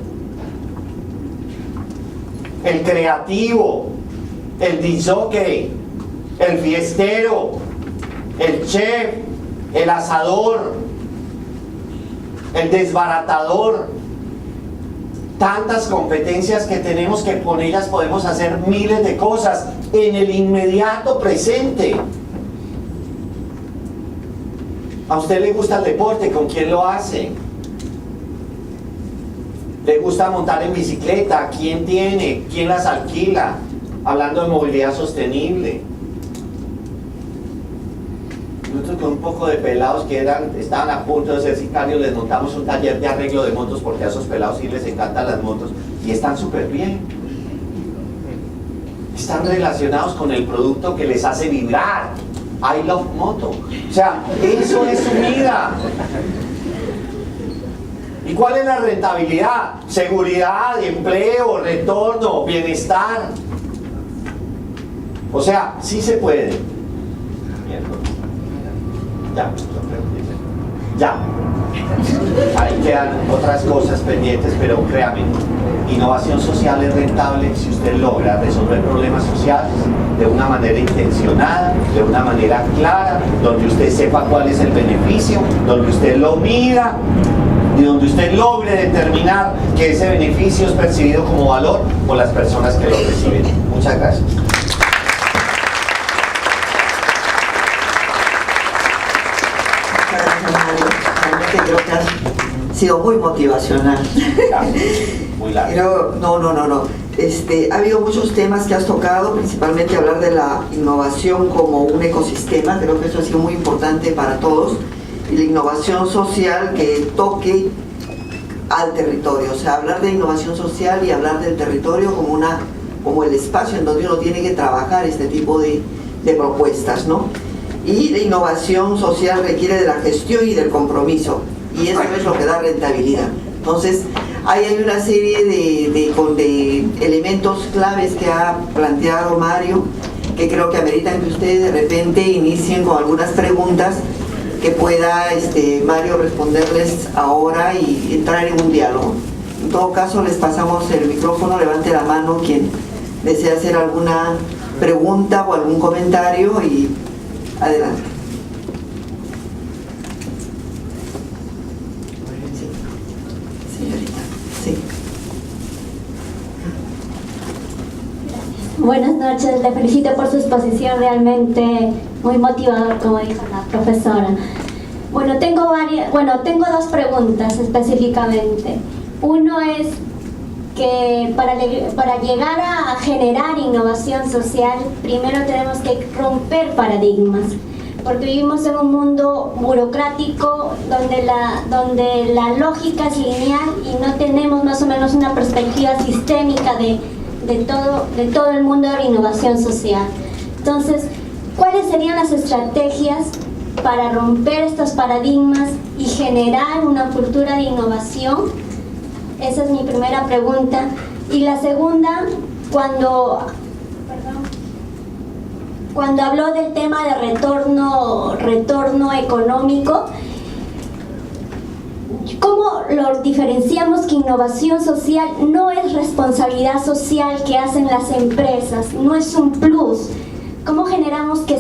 el creativo, el disjockey, el fiestero, el chef, el asador, el desbaratador. Tantas competencias que tenemos que con ellas podemos hacer miles de cosas en el inmediato presente. ¿A usted le gusta el deporte? ¿Con quién lo hace? ¿Le gusta montar en bicicleta? ¿Quién tiene? ¿Quién las alquila? Hablando de movilidad sostenible. Nosotros con un poco de pelados que estaban a punto de ser sicarios, les montamos un taller de arreglo de motos porque a esos pelados sí les encantan las motos y están súper bien. Están relacionados con el producto que les hace vibrar. I love moto. O sea, eso es su vida. ¿Y cuál es la rentabilidad? Seguridad, empleo, retorno, bienestar. O sea, sí se puede. Ya. Ahí quedan otras cosas pendientes, pero créame, innovación social es rentable si usted logra resolver problemas sociales de una manera intencionada, de una manera clara, donde usted sepa cuál es el beneficio, donde usted lo mida y donde usted logre determinar que ese beneficio es percibido como valor por las personas que lo reciben. Muchas gracias. Realmente creo que has sido muy motivacional. Muy largo. Pero no. Ha habido muchos temas que has tocado, principalmente hablar de la innovación como un ecosistema. Creo que eso ha sido muy importante para todos. Y la innovación social que toque al territorio. O sea, hablar de innovación social y hablar del territorio como el espacio en donde uno tiene que trabajar este tipo de propuestas, ¿no? Y la innovación social requiere de la gestión y del compromiso, y eso es lo que da rentabilidad. Entonces, ahí hay una serie de elementos claves que ha planteado Mario, que creo que ameritan que ustedes de repente inicien con algunas preguntas que pueda Mario responderles ahora y entrar en un diálogo. En todo caso, les pasamos el micrófono. Levante la mano quien desea hacer alguna pregunta o algún comentario y adelante. Sí, señorita. Sí. Buenas noches, le felicito por su exposición, realmente muy motivador, como dijo la profesora. Bueno, tengo dos preguntas específicamente. Uno es que para llegar a generar innovación social, primero tenemos que romper paradigmas, porque vivimos en un mundo burocrático donde la lógica es lineal y no tenemos más o menos una perspectiva sistémica de todo el mundo de la innovación social. Entonces, ¿cuáles serían las estrategias para romper estos paradigmas y generar una cultura de innovación? Esa es mi primera pregunta. Y la segunda, cuando habló del tema de retorno económico, ¿cómo lo diferenciamos que innovación social no es responsabilidad social que hacen las empresas, no es un plus? ¿Cómo generamos que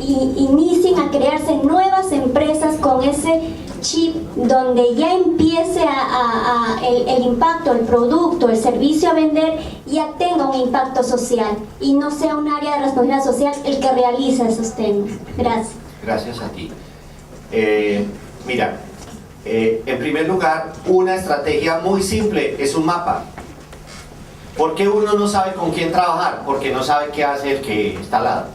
inicien a crearse nuevas empresas con ese chip donde ya empiece el impacto, el producto, el servicio a vender ya tenga un impacto social y no sea un área de responsabilidad social el que realiza esos temas? Gracias. Gracias a ti. Mira, en primer lugar, una estrategia muy simple es un mapa. ¿Por qué uno no sabe con quién trabajar? Porque no sabe qué hace el que está al lado.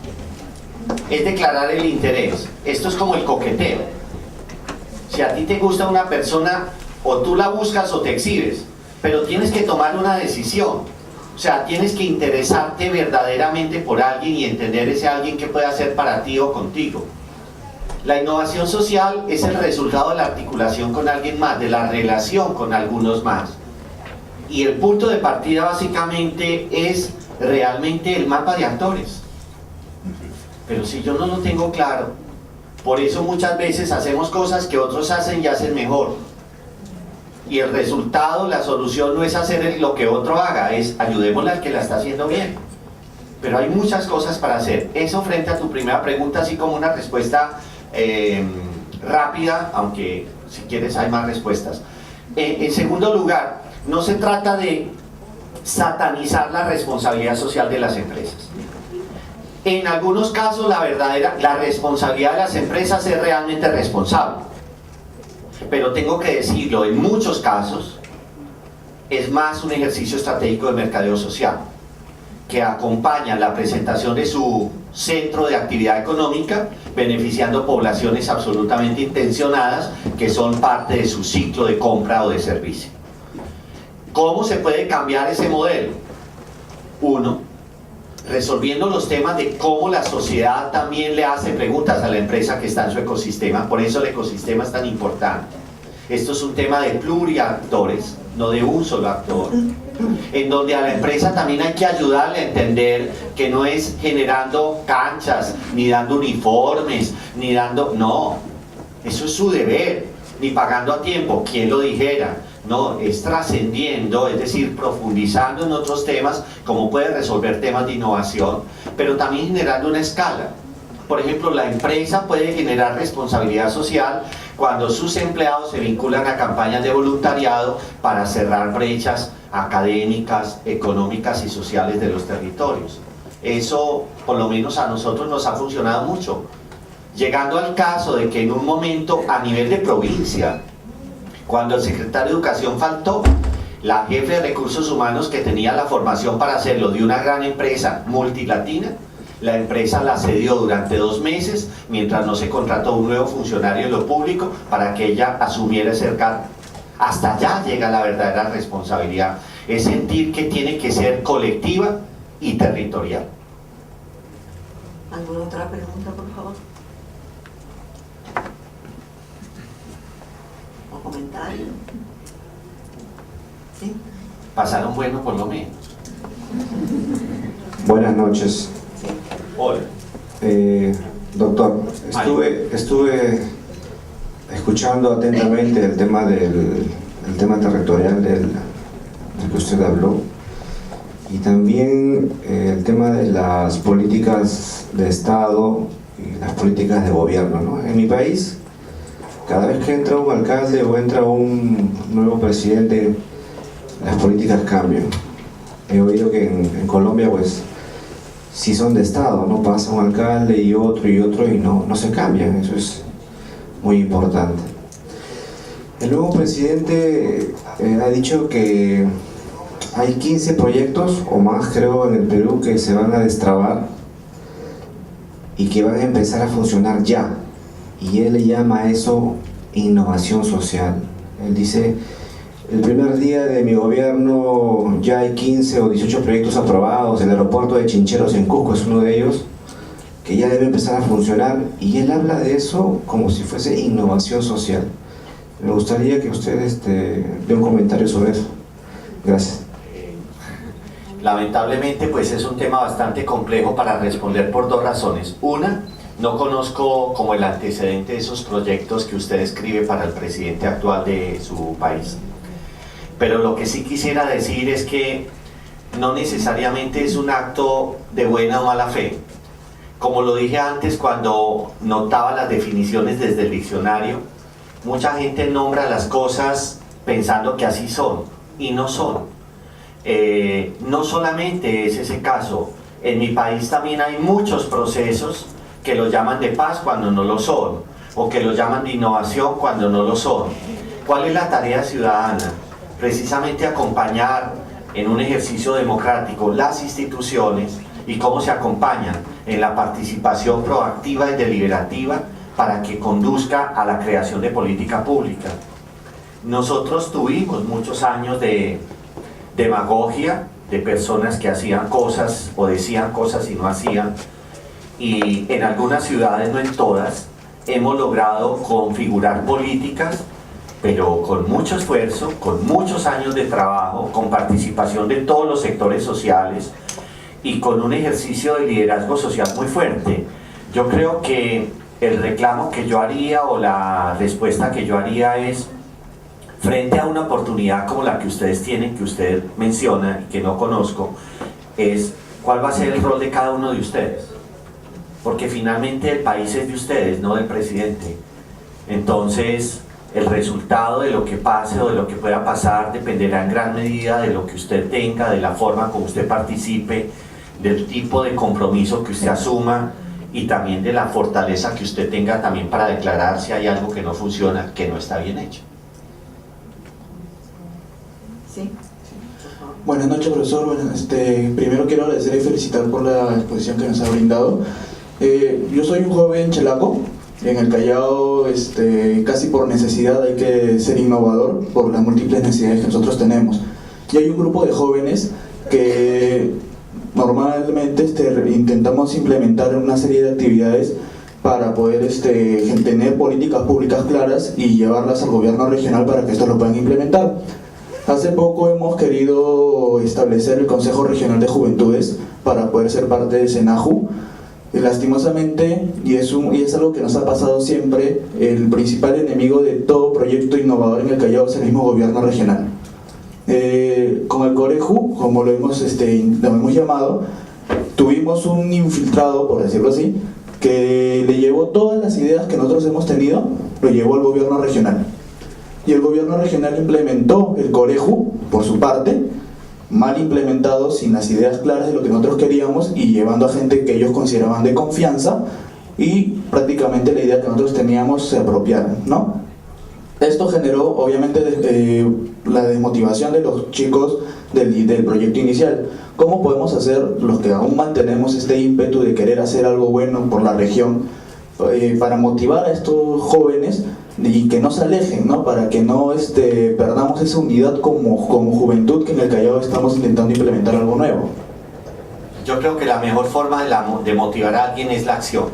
Es declarar el interés. Esto es como el coqueteo. Si a ti te gusta una persona, o tú la buscas o te exhibes, pero tienes que tomar una decisión. O sea, tienes que interesarte verdaderamente por alguien y entender ese alguien que puede hacer para ti o contigo. La innovación social es el resultado de la articulación con alguien más, de la relación con algunos más. Y el punto de partida básicamente es realmente el mapa de actores. Pero si yo no lo tengo claro, por eso muchas veces hacemos cosas que otros hacen y hacen mejor. Y el resultado, la solución no es hacer lo que otro haga, es ayudémosle al que la está haciendo bien. Pero hay muchas cosas para hacer. Eso frente a tu primera pregunta, así como una respuesta rápida, aunque si quieres hay más respuestas. En segundo lugar, no se trata de satanizar la responsabilidad social de las empresas. En algunos casos la responsabilidad de las empresas es realmente responsable. Pero tengo que decirlo, en muchos casos es más un ejercicio estratégico de mercadeo social que acompaña la presentación de su centro de actividad económica, beneficiando poblaciones absolutamente intencionadas que son parte de su ciclo de compra o de servicio. ¿Cómo se puede cambiar ese modelo? Uno, resolviendo los temas de cómo la sociedad también le hace preguntas a la empresa que está en su ecosistema. Por eso el ecosistema es tan importante. Esto es un tema de pluriactores, no de un solo actor, en donde a la empresa también hay que ayudarle a entender que no es generando canchas, ni dando uniformes, ni dando... No, eso es su deber, ni pagando a tiempo, ¿quién lo dijera? No, es trascendiendo, es decir, profundizando en otros temas, como puede resolver temas de innovación, pero también generando una escala. Por ejemplo, la empresa puede generar responsabilidad social cuando sus empleados se vinculan a campañas de voluntariado para cerrar brechas académicas, económicas y sociales de los territorios. Eso, por lo menos a nosotros, nos ha funcionado mucho. Llegando al caso de que en un momento a nivel de provincia, cuando el secretario de Educación faltó, la jefe de Recursos Humanos que tenía la formación para hacerlo de una gran empresa multilatina, la empresa la cedió durante 2 meses mientras no se contrató un nuevo funcionario en lo público para que ella asumiera ese cargo. Hasta allá llega la verdadera responsabilidad, es sentir que tiene que ser colectiva y territorial. ¿Alguna otra pregunta, por favor? ¿O comentario? ¿Sí? Pasaron bueno por lo menos. Buenas noches. Hola. Doctor, estuve escuchando atentamente el tema territorial del que usted habló, y también el tema de las políticas de Estado y las políticas de gobierno, ¿no? En mi país, cada vez que entra un alcalde o entra un nuevo presidente, las políticas cambian. He oído que en Colombia, pues, sí son de Estado, ¿no? Pasa un alcalde y otro y no se cambian. Eso es muy importante. El nuevo presidente ha dicho que hay 15 proyectos o más, creo, en el Perú que se van a destrabar y que van a empezar a funcionar ya. Y él le llama a eso innovación social. Él dice: el primer día de mi gobierno ya hay 15 o 18 proyectos aprobados. El aeropuerto de Chincheros en Cusco es uno de ellos, que ya debe empezar a funcionar, y él habla de eso como si fuese innovación social. Me gustaría que usted dé un comentario sobre eso. Gracias. Lamentablemente, pues es un tema bastante complejo para responder por 2 razones. Una, no conozco como el antecedente de esos proyectos que usted escribe para el presidente actual de su país. Pero lo que sí quisiera decir es que no necesariamente es un acto de buena o mala fe. Como lo dije antes cuando notaba las definiciones desde el diccionario, mucha gente nombra las cosas pensando que así son, y no son. No solamente es ese caso. En mi país también hay muchos procesos que lo llaman de paz cuando no lo son, o que lo llaman de innovación cuando no lo son. ¿Cuál es la tarea ciudadana? Precisamente acompañar en un ejercicio democrático las instituciones y cómo se acompañan en la participación proactiva y deliberativa para que conduzca a la creación de política pública. Nosotros tuvimos muchos años de demagogia de personas que hacían cosas o decían cosas y no hacían, y en algunas ciudades, no en todas, hemos logrado configurar políticas, pero con mucho esfuerzo, con muchos años de trabajo, con participación de todos los sectores sociales y con un ejercicio de liderazgo social muy fuerte. Yo creo que el reclamo que yo haría o la respuesta que yo haría es, frente a una oportunidad como la que ustedes tienen, que usted menciona y que no conozco, es cuál va a ser el rol de cada uno de ustedes. Porque finalmente el país es de ustedes, no del presidente. Entonces, el resultado de lo que pase o de lo que pueda pasar dependerá en gran medida de lo que usted tenga, de la forma como usted participe, del tipo de compromiso que usted asuma y también de la fortaleza que usted tenga también para declarar si hay algo que no funciona, que no está bien hecho. Sí. Buenas noches, profesor. Bueno, primero quiero agradecer y felicitar por la exposición que nos ha brindado. Yo soy un joven chelaco. En el Callao, casi por necesidad hay que ser innovador por las múltiples necesidades que nosotros tenemos. Y hay un grupo de jóvenes que normalmente intentamos implementar una serie de actividades para poder tener políticas públicas claras y llevarlas al gobierno regional para que estos lo puedan implementar. Hace poco hemos querido establecer el Consejo Regional de Juventudes para poder ser parte del SENAJU. Lastimosamente, y es algo que nos ha pasado siempre, el principal enemigo de todo proyecto innovador en el Callao es el mismo gobierno regional. Con el Coreju, como lo hemos llamado, tuvimos un infiltrado, por decirlo así, que le llevó todas las ideas que nosotros hemos tenido, lo llevó al gobierno regional. Y el gobierno regional implementó el Coreju, por su parte, mal implementado, sin las ideas claras de lo que nosotros queríamos y llevando a gente que ellos consideraban de confianza, y prácticamente la idea que nosotros teníamos se apropiaron, ¿no? Esto generó obviamente la desmotivación de los chicos del proyecto inicial. ¿Cómo podemos hacer, los que aún mantenemos este ímpetu de querer hacer algo bueno por la región, para motivar a estos jóvenes y que no se alejen, ¿no? Para que no perdamos esa unidad como juventud, que en el Callao estamos intentando implementar algo nuevo? Yo creo que la mejor forma de motivar a alguien es la acción.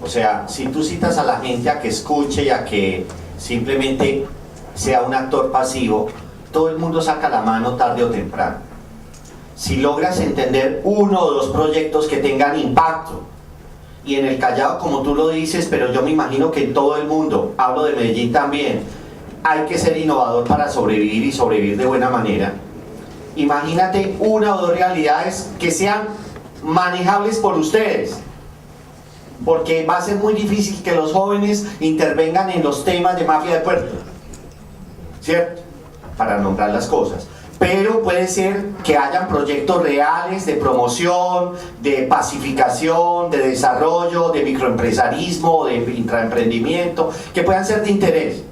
O sea, si tú citas a la gente a que escuche y a que simplemente sea un actor pasivo, todo el mundo saca la mano tarde o temprano. Si logras entender uno o dos proyectos que tengan impacto, y en el Callao, como tú lo dices, pero yo me imagino que en todo el mundo, hablo de Medellín también, hay que ser innovador para sobrevivir y sobrevivir de buena manera. Imagínate una o dos realidades que sean manejables por ustedes, porque va a ser muy difícil que los jóvenes intervengan en los temas de mafia de puerto, ¿cierto? Para nombrar las cosas. Pero puede ser que hayan proyectos reales de promoción, de pacificación, de desarrollo, de microempresarismo, de intraemprendimiento, que puedan ser de interés.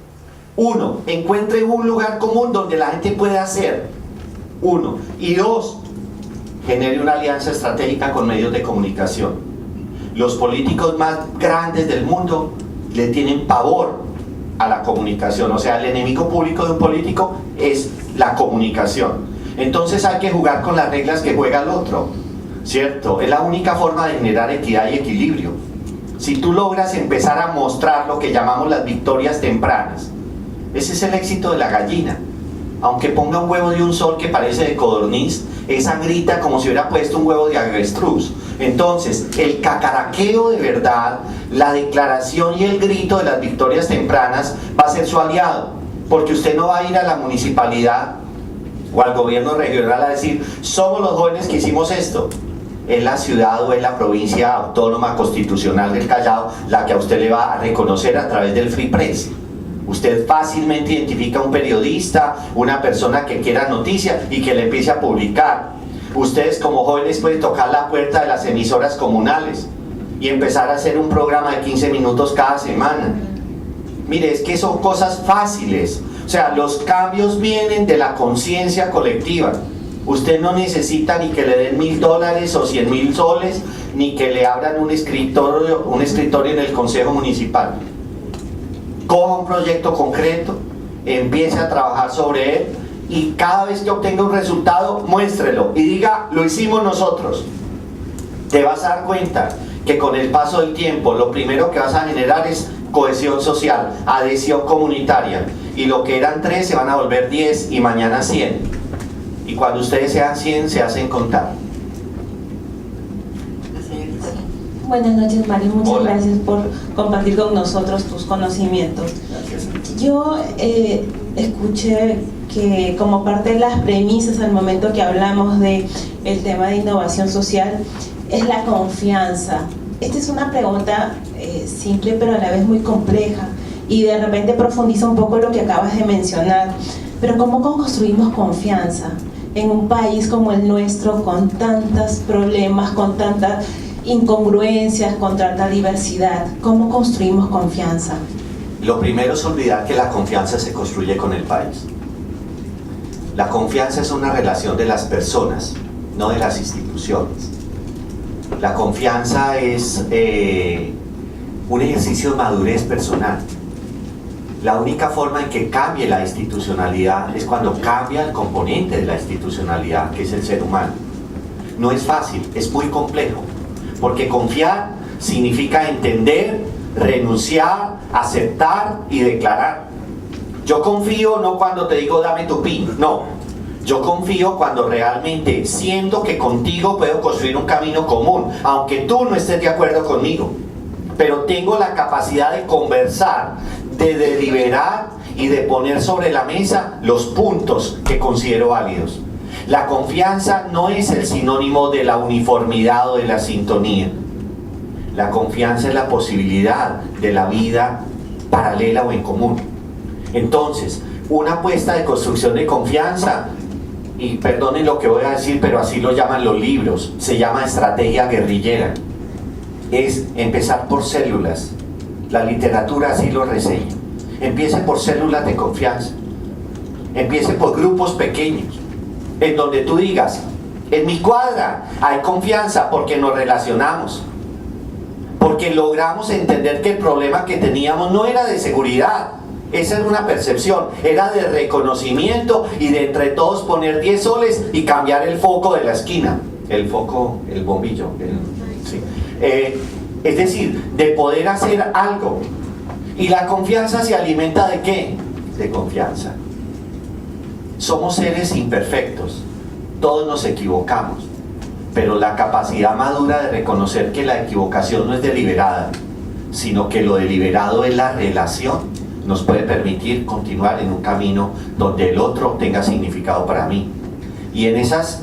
Uno, encuentre un lugar común donde la gente pueda hacer. Uno. Y dos, genere una alianza estratégica con medios de comunicación. Los políticos más grandes del mundo le tienen pavor a la comunicación. O sea, el enemigo público de un político es la comunicación. Entonces hay que jugar con las reglas que juega el otro, ¿cierto? Es la única forma de generar equidad y equilibrio. Si tú logras empezar a mostrar lo que llamamos las victorias tempranas, ese es el éxito de la gallina. Aunque ponga un huevo de un sol que parece de codorniz, esa grita como si hubiera puesto un huevo de avestruz. Entonces, el cacaraqueo de verdad, la declaración y el grito de las victorias tempranas va a ser su aliado, porque usted no va a ir a la municipalidad o al gobierno regional a decir, somos los jóvenes que hicimos esto. Es la ciudad o es la provincia autónoma constitucional del Callao la que a usted le va a reconocer a través del Free Press. Usted fácilmente identifica a un periodista, una persona que quiera noticia y que le empiece a publicar. Ustedes como jóvenes pueden tocar la puerta de las emisoras comunales y empezar a hacer un programa de 15 minutos cada semana. Mire, es que son cosas fáciles. O sea, los cambios vienen de la conciencia colectiva. Usted no necesita ni que le den $1.000 o 100.000 soles, ni que le abran un escritorio en el Consejo Municipal. Coja un proyecto concreto, empiece a trabajar sobre él y cada vez que obtenga un resultado, muéstrelo y diga, lo hicimos nosotros. Te vas a dar cuenta que con el paso del tiempo, lo primero que vas a generar es cohesión social, adhesión comunitaria, y lo que eran 3 se van a volver 10 y mañana 100. Y cuando ustedes sean 100, se hacen contar. Buenas noches, Mario. Muchas Hola. gracias por compartir con nosotros tus conocimientos. Gracias. Yo escuché que como parte de las premisas al momento que hablamos de el tema de innovación social es la confianza. Esta es una pregunta simple pero a la vez muy compleja y de repente profundiza un poco lo que acabas de mencionar. Pero ¿cómo construimos confianza en un país como el nuestro con tantos problemas, con tantas incongruencias, con tanta diversidad? ¿Cómo construimos confianza? Lo primero es olvidar que la confianza se construye con el país. La confianza es una relación de las personas, no de las instituciones. La confianza es un ejercicio de madurez personal. La única forma en que cambie la institucionalidad es cuando cambia el componente de la institucionalidad, que es el ser humano. No es fácil, es muy complejo, porque confiar significa entender, renunciar, aceptar y declarar. Yo confío no cuando te digo dame tu PIN, no. Yo confío cuando realmente siento que contigo puedo construir un camino común, aunque tú no estés de acuerdo conmigo. Pero tengo la capacidad de conversar, de deliberar y de poner sobre la mesa los puntos que considero válidos. La confianza no es el sinónimo de la uniformidad o de la sintonía. La confianza es la posibilidad de la vida paralela o en común. Entonces, una apuesta de construcción de confianza, y perdonen lo que voy a decir, pero así lo llaman los libros, se llama estrategia guerrillera. Es empezar por células. La literatura así lo reseña. Empiece por células de confianza. Empiece por grupos pequeños, en donde tú digas, en mi cuadra hay confianza porque nos relacionamos, porque logramos entender que el problema que teníamos no era de seguridad, esa era una percepción, era de reconocimiento y de entre todos poner 10 soles y cambiar el foco de la esquina, el foco, el bombillo, sí. Es decir, de poder hacer algo. Y la confianza se alimenta ¿de qué? De confianza. Somos seres imperfectos, todos nos equivocamos, pero la capacidad madura de reconocer que la equivocación no es deliberada, sino que lo deliberado es la relación, nos puede permitir continuar en un camino donde el otro tenga significado para mí. Y en esas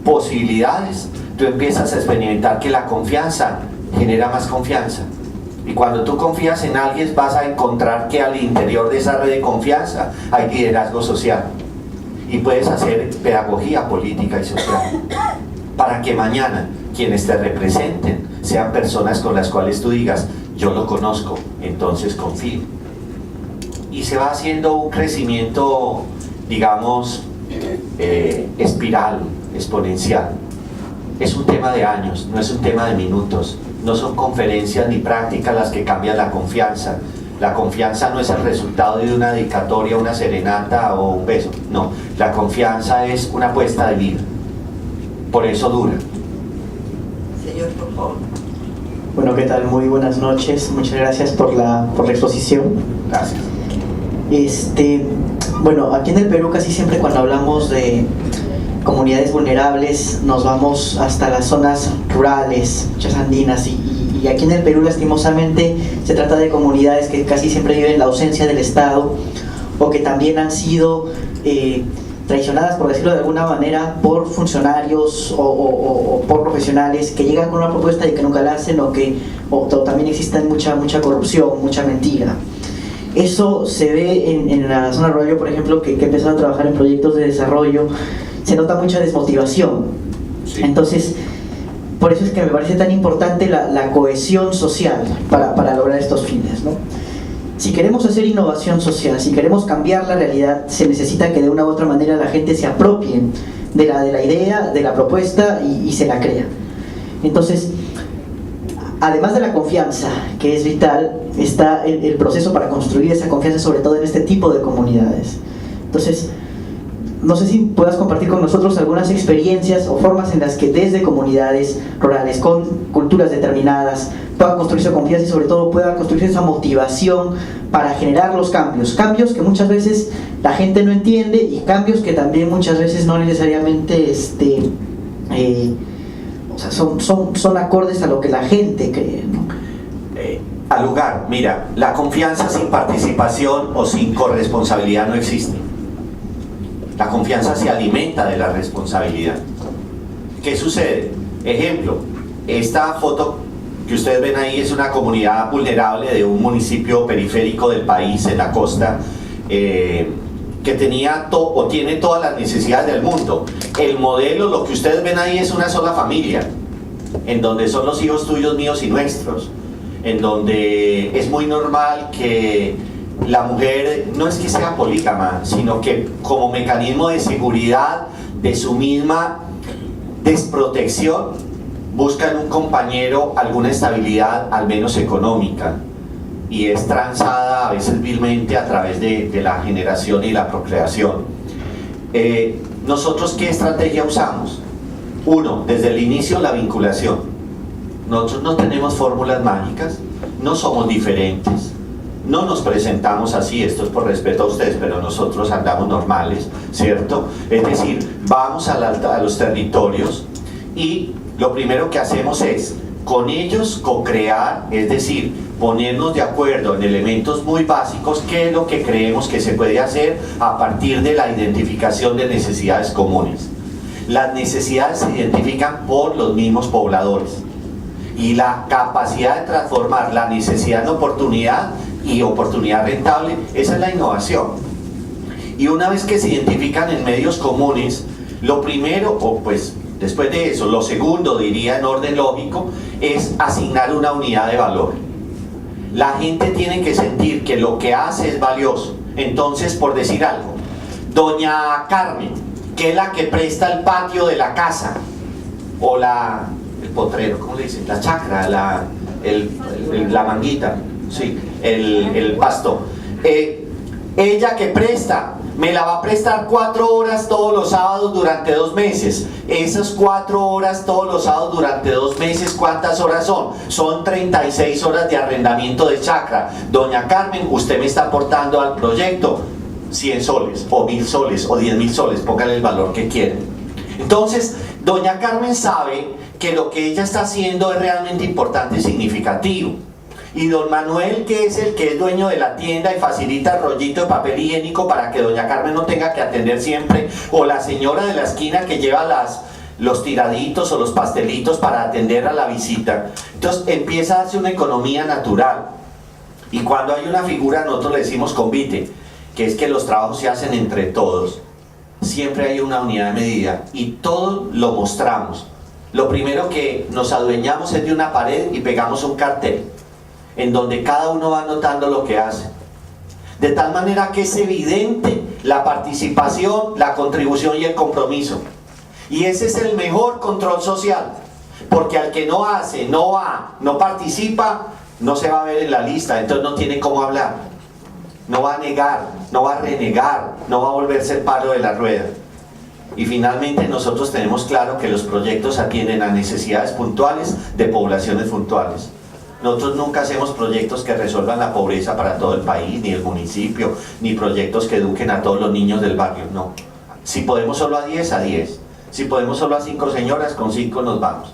posibilidades tú empiezas a experimentar que la confianza genera más confianza. Y cuando tú confías en alguien vas a encontrar que al interior de esa red de confianza hay liderazgo social. Y puedes hacer pedagogía política y social para que mañana quienes te representen sean personas con las cuales tú digas, yo lo conozco, entonces confío. Y se va haciendo un crecimiento, digamos, espiral, exponencial. Es un tema de años, no es un tema de minutos. No son conferencias ni prácticas las que cambian la confianza. La confianza no es el resultado de una dedicatoria, una serenata o un beso. No, la confianza es una apuesta de vida. Por eso dura. Señor, por favor. Bueno, ¿qué tal? Muy buenas noches. Muchas gracias por la exposición. Gracias. Bueno, aquí en el Perú casi siempre cuando hablamos de comunidades vulnerables nos vamos hasta las zonas rurales, muchas andinas, y aquí en el Perú lastimosamente se trata de comunidades que casi siempre viven la ausencia del Estado o que también han sido traicionadas, por decirlo de alguna manera, por funcionarios o por profesionales que llegan con una propuesta y que nunca la hacen, o también existe mucha corrupción, mucha mentira. Eso se ve en la zona rural. Yo, por ejemplo, que he empezado a trabajar en proyectos de desarrollo, se nota mucha desmotivación. Sí. Entonces, por eso es que me parece tan importante la cohesión social para lograr estos fines, ¿no? Si queremos hacer innovación social, si queremos cambiar la realidad, se necesita que de una u otra manera la gente se apropie de la idea, de la propuesta y se la crea. Entonces, además de la confianza, que es vital, está el proceso para construir esa confianza, sobre todo en este tipo de comunidades. Entonces, no sé si puedas compartir con nosotros algunas experiencias o formas en las que desde comunidades rurales con culturas determinadas pueda construirse confianza y sobre todo pueda construirse esa motivación para generar los cambios que muchas veces la gente no entiende y cambios que también muchas veces no necesariamente o sea, son acordes a lo que la gente cree, ¿no? Al lugar, mira, la confianza sin participación o sin corresponsabilidad no existe. La confianza se alimenta de la responsabilidad. ¿Qué sucede? Ejemplo, esta foto que ustedes ven ahí es una comunidad vulnerable de un municipio periférico del país, en la costa, que tenía o tiene todas las necesidades del mundo. El modelo, lo que ustedes ven ahí, es una sola familia, en donde son los hijos tuyos, míos y nuestros, en donde es muy normal que la mujer no es que sea polígama, sino que como mecanismo de seguridad de su misma desprotección busca en un compañero alguna estabilidad, al menos económica, y es transada a veces vilmente a través de la generación y la procreación. ¿Nosotros qué estrategia usamos? Uno, desde el inicio, la vinculación. Nosotros no tenemos fórmulas mágicas, no somos diferentes, no nos presentamos así, esto es por respeto a ustedes, pero nosotros andamos normales, ¿cierto? Es decir, vamos a los territorios y lo primero que hacemos es con ellos co-crear, es decir, ponernos de acuerdo en elementos muy básicos, qué es lo que creemos que se puede hacer a partir de la identificación de necesidades comunes. Las necesidades se identifican por los mismos pobladores y la capacidad de transformar la necesidad en oportunidad y oportunidad rentable, esa es la innovación. Y una vez que se identifican en medios comunes, lo primero, o pues después de eso, lo segundo, diría en orden lógico, es asignar una unidad de valor. La gente tiene que sentir que lo que hace es valioso. Entonces, por decir algo, doña Carmen, que es la que presta el patio de la casa, o el potrero, ¿cómo le dicen? La chacra, la manguita, sí, el pasto. Ella que presta, me la va a prestar 4 horas todos los sábados durante 2 meses. Esas 4 horas todos los sábados durante 2 meses, ¿cuántas horas son? Son 36 horas de arrendamiento de chacra. Doña Carmen, usted me está aportando al proyecto 100 soles, o 1000 soles, o 10.000 soles, póngale el valor que quiera. Entonces, doña Carmen sabe que lo que ella está haciendo es realmente importante y significativo. Y don Manuel, que es el que es dueño de la tienda y facilita el rollito de papel higiénico para que doña Carmen no tenga que atender siempre, o la señora de la esquina que lleva los tiraditos o los pastelitos para atender a la visita. Entonces empieza a darse una economía natural. Y cuando hay una figura, nosotros le decimos convite, que es que los trabajos se hacen entre todos. Siempre hay una unidad de medida y todo lo mostramos. Lo primero que nos adueñamos es de una pared y pegamos un cartel en donde cada uno va notando lo que hace, de tal manera que es evidente la participación, la contribución y el compromiso. Y ese es el mejor control social, porque al que no hace, no va, no participa, no se va a ver en la lista, entonces no tiene cómo hablar, no va a negar, no va a renegar, no va a volverse el palo de la rueda. Y finalmente nosotros tenemos claro que los proyectos atienden a necesidades puntuales de poblaciones puntuales. Nosotros nunca hacemos proyectos que resuelvan la pobreza para todo el país, ni el municipio, ni proyectos que eduquen a todos los niños del barrio, no. Si podemos solo a 10, a 10. Si podemos solo a 5 señoras, con 5 nos vamos.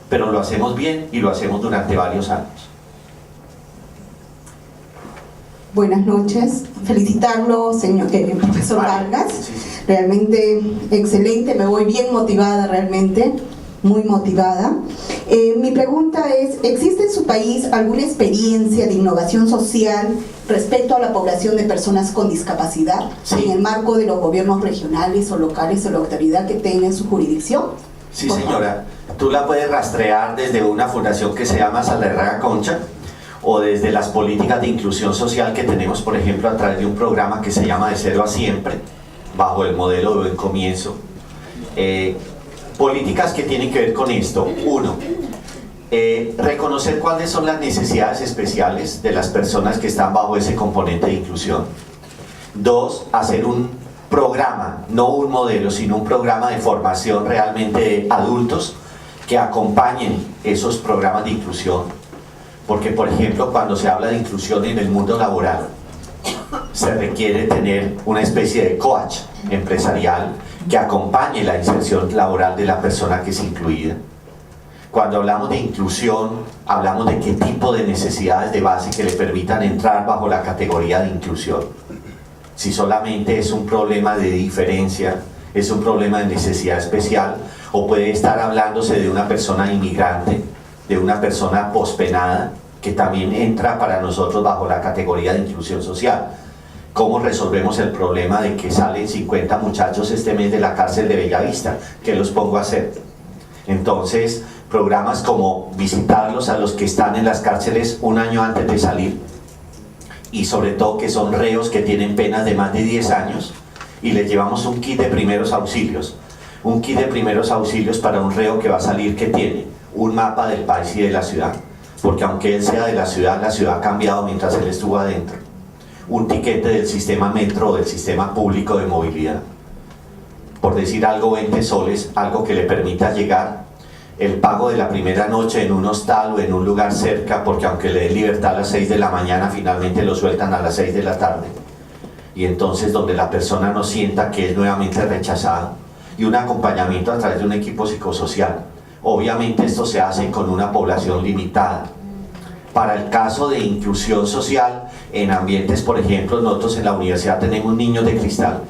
Pero lo hacemos bien y lo hacemos durante varios años. Buenas noches, felicitarlo, profesor Vargas, realmente excelente, me voy bien motivada realmente, muy motivada. Mi pregunta es, ¿existe en su país alguna experiencia de innovación social respecto a la población de personas con discapacidad en el marco de los gobiernos regionales o locales o la autoridad que tenga en su jurisdicción? Sí, señora, tú la puedes rastrear desde una fundación que se llama Saldarraga Concha, o desde las políticas de inclusión social que tenemos, por ejemplo, a través de un programa que se llama De Cero a Siempre, bajo el modelo de Buen Comienzo. Políticas que tienen que ver con esto. 1. Reconocer cuáles son las necesidades especiales de las personas que están bajo ese componente de inclusión. 2. Hacer programa, no un modelo, sino un programa de formación realmente de adultos que acompañen esos programas de inclusión. Porque, por ejemplo, cuando se habla de inclusión en el mundo laboral, se requiere tener una especie de coach empresarial que acompañe la inserción laboral de la persona que es incluida. Cuando hablamos de inclusión, hablamos de qué tipo de necesidades de base que le permitan entrar bajo la categoría de inclusión. Si solamente es un problema de diferencia, es un problema de necesidad especial, o puede estar hablándose de una persona inmigrante, de una persona pospenada, que también entra para nosotros bajo la categoría de inclusión social. ¿Cómo resolvemos el problema de que salen 50 muchachos este mes de la cárcel de Bellavista? ¿Qué los pongo a hacer? Entonces, programas como visitarlos a los que están en las cárceles un año antes de salir, y sobre todo que son reos que tienen penas de más de 10 años, y les llevamos un kit de primeros auxilios. Un kit de primeros auxilios para un reo que va a salir, que tiene un mapa del país y de la ciudad, porque aunque él sea de la ciudad ha cambiado mientras él estuvo adentro. Un tiquete del sistema metro o del sistema público de movilidad. Por decir algo, 20 soles, algo que le permita llegar, el pago de la primera noche en un hostal o en un lugar cerca, porque aunque le den libertad a las 6 de la mañana, finalmente lo sueltan a las 6 de la tarde. Y entonces donde la persona no sienta que es nuevamente rechazado. Y un acompañamiento a través de un equipo psicosocial. Obviamente esto se hace con una población limitada. Para el caso de inclusión social, en ambientes, por ejemplo, nosotros en la universidad tenemos niños de cristal,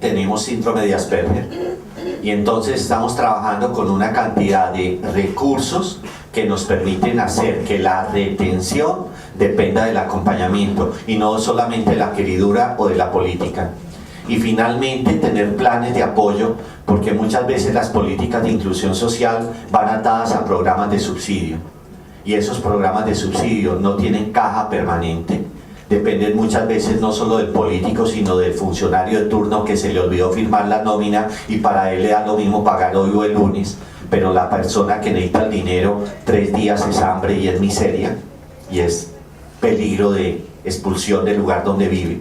tenemos síndrome de Asperger, y entonces estamos trabajando con una cantidad de recursos que nos permiten hacer que la retención dependa del acompañamiento y no solamente de la queridura o de la política. Y finalmente tener planes de apoyo, porque muchas veces las políticas de inclusión social van atadas a programas de subsidio, y esos programas de subsidio no tienen caja permanente, dependen muchas veces no solo del político, sino del funcionario de turno que se le olvidó firmar la nómina y para él le da lo mismo pagar hoy o el lunes, pero la persona que necesita el dinero 3 días es hambre y es miseria y es peligro de expulsión del lugar donde vive.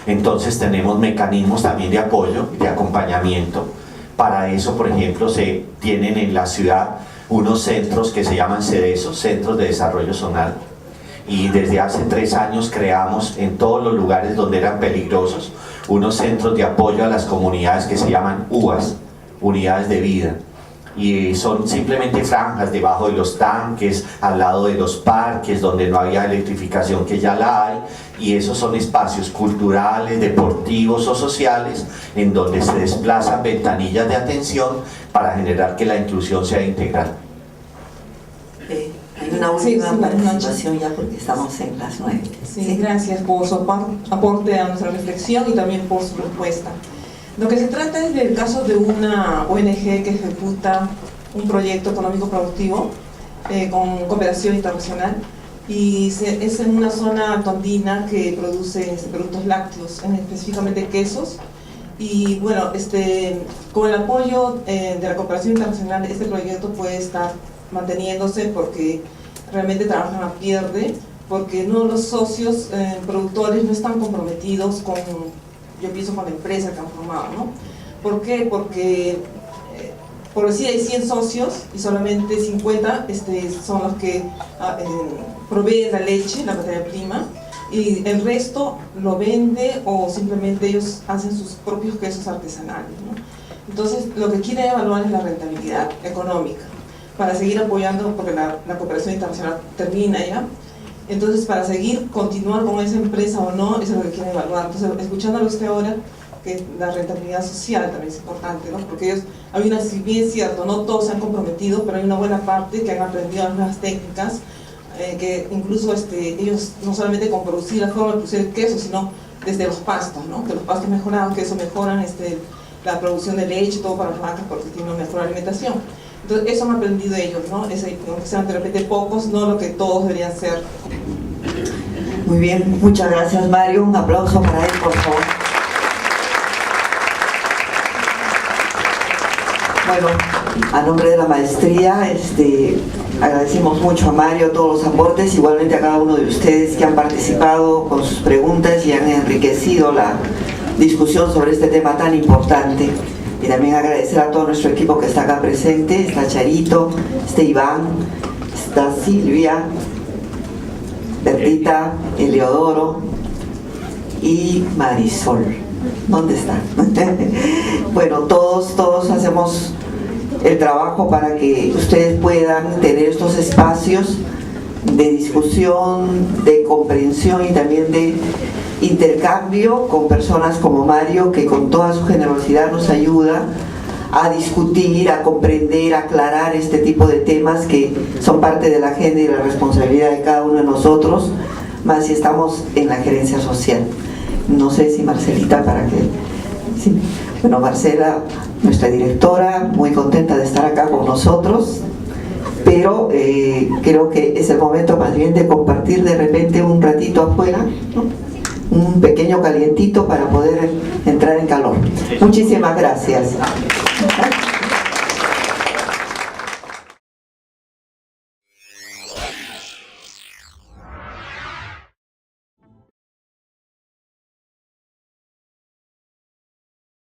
Entonces tenemos mecanismos también de apoyo, de acompañamiento. Para eso, por ejemplo, se tienen en la ciudad unos centros que se llaman CEDESO, Centros de Desarrollo Zonal, y desde hace 3 años creamos en todos los lugares donde eran peligrosos unos centros de apoyo a las comunidades que se llaman UAS, Unidades de Vida, y son simplemente franjas debajo de los tanques, al lado de los parques donde no había electrificación, que ya la hay, y esos son espacios culturales, deportivos o sociales en donde se desplazan ventanillas de atención para generar que la inclusión sea integral. Hay una última participación ya porque estamos en las 9. Sí, gracias por su aporte a nuestra reflexión y también por su respuesta. Lo que se trata es del caso de una ONG que ejecuta un proyecto económico productivo con cooperación internacional, y es en una zona andina que produce productos lácteos, específicamente quesos. Y bueno, con el apoyo de la cooperación internacional, este proyecto puede estar manteniéndose porque realmente trabajan a pierde, porque los socios productores no están comprometidos con, yo pienso, con la empresa que han formado, ¿no? ¿Por qué? Porque por decir hay 100 socios y solamente 50 son los que proveen la leche, la materia prima, y el resto lo vende o simplemente ellos hacen sus propios quesos artesanales, ¿no? Entonces lo que quiere evaluar es la rentabilidad económica para seguir apoyando, porque la cooperación internacional termina ya. Entonces, para continuar con esa empresa o no, eso es lo que quieren evaluar. Entonces, escuchándolo usted ahora, que la rentabilidad social también es importante, ¿no? Porque ellos, si bien es cierto, no todos se han comprometido, pero hay una buena parte que han aprendido las nuevas técnicas, que incluso ellos no solamente con producir la forma de producir el queso, sino desde los pastos, ¿no? Que los pastos mejoran, que eso mejoran la producción de leche, todo para las vacas, porque tienen una mejor alimentación. Entonces, eso han aprendido ellos, ¿no? Aunque sean de repente pocos, no lo que todos deberían ser. Muy bien, muchas gracias, Mario. Un aplauso para él, por favor. Bueno, a nombre de la maestría, agradecemos mucho a Mario todos los aportes, igualmente a cada uno de ustedes que han participado con sus preguntas y han enriquecido la discusión sobre este tema tan importante. Y también agradecer a todo nuestro equipo que está acá presente. Está Charito, está Iván, está Silvia, Bertita, Eleodoro y Marisol. ¿Dónde están? Bueno, todos hacemos el trabajo para que ustedes puedan tener estos espacios de discusión, de comprensión y también de intercambio con personas como Mario, que con toda su generosidad nos ayuda a discutir, a comprender, a aclarar este tipo de temas que son parte de la agenda y la responsabilidad de cada uno de nosotros, más si estamos en la gerencia social. No sé si Marcelita, para que... Sí. Bueno, Marcela, nuestra directora, muy contenta de estar acá con nosotros, pero creo que es el momento más bien de compartir de repente un ratito afuera, ¿no? Un pequeño calientito para poder entrar en calor. Muchísimas gracias.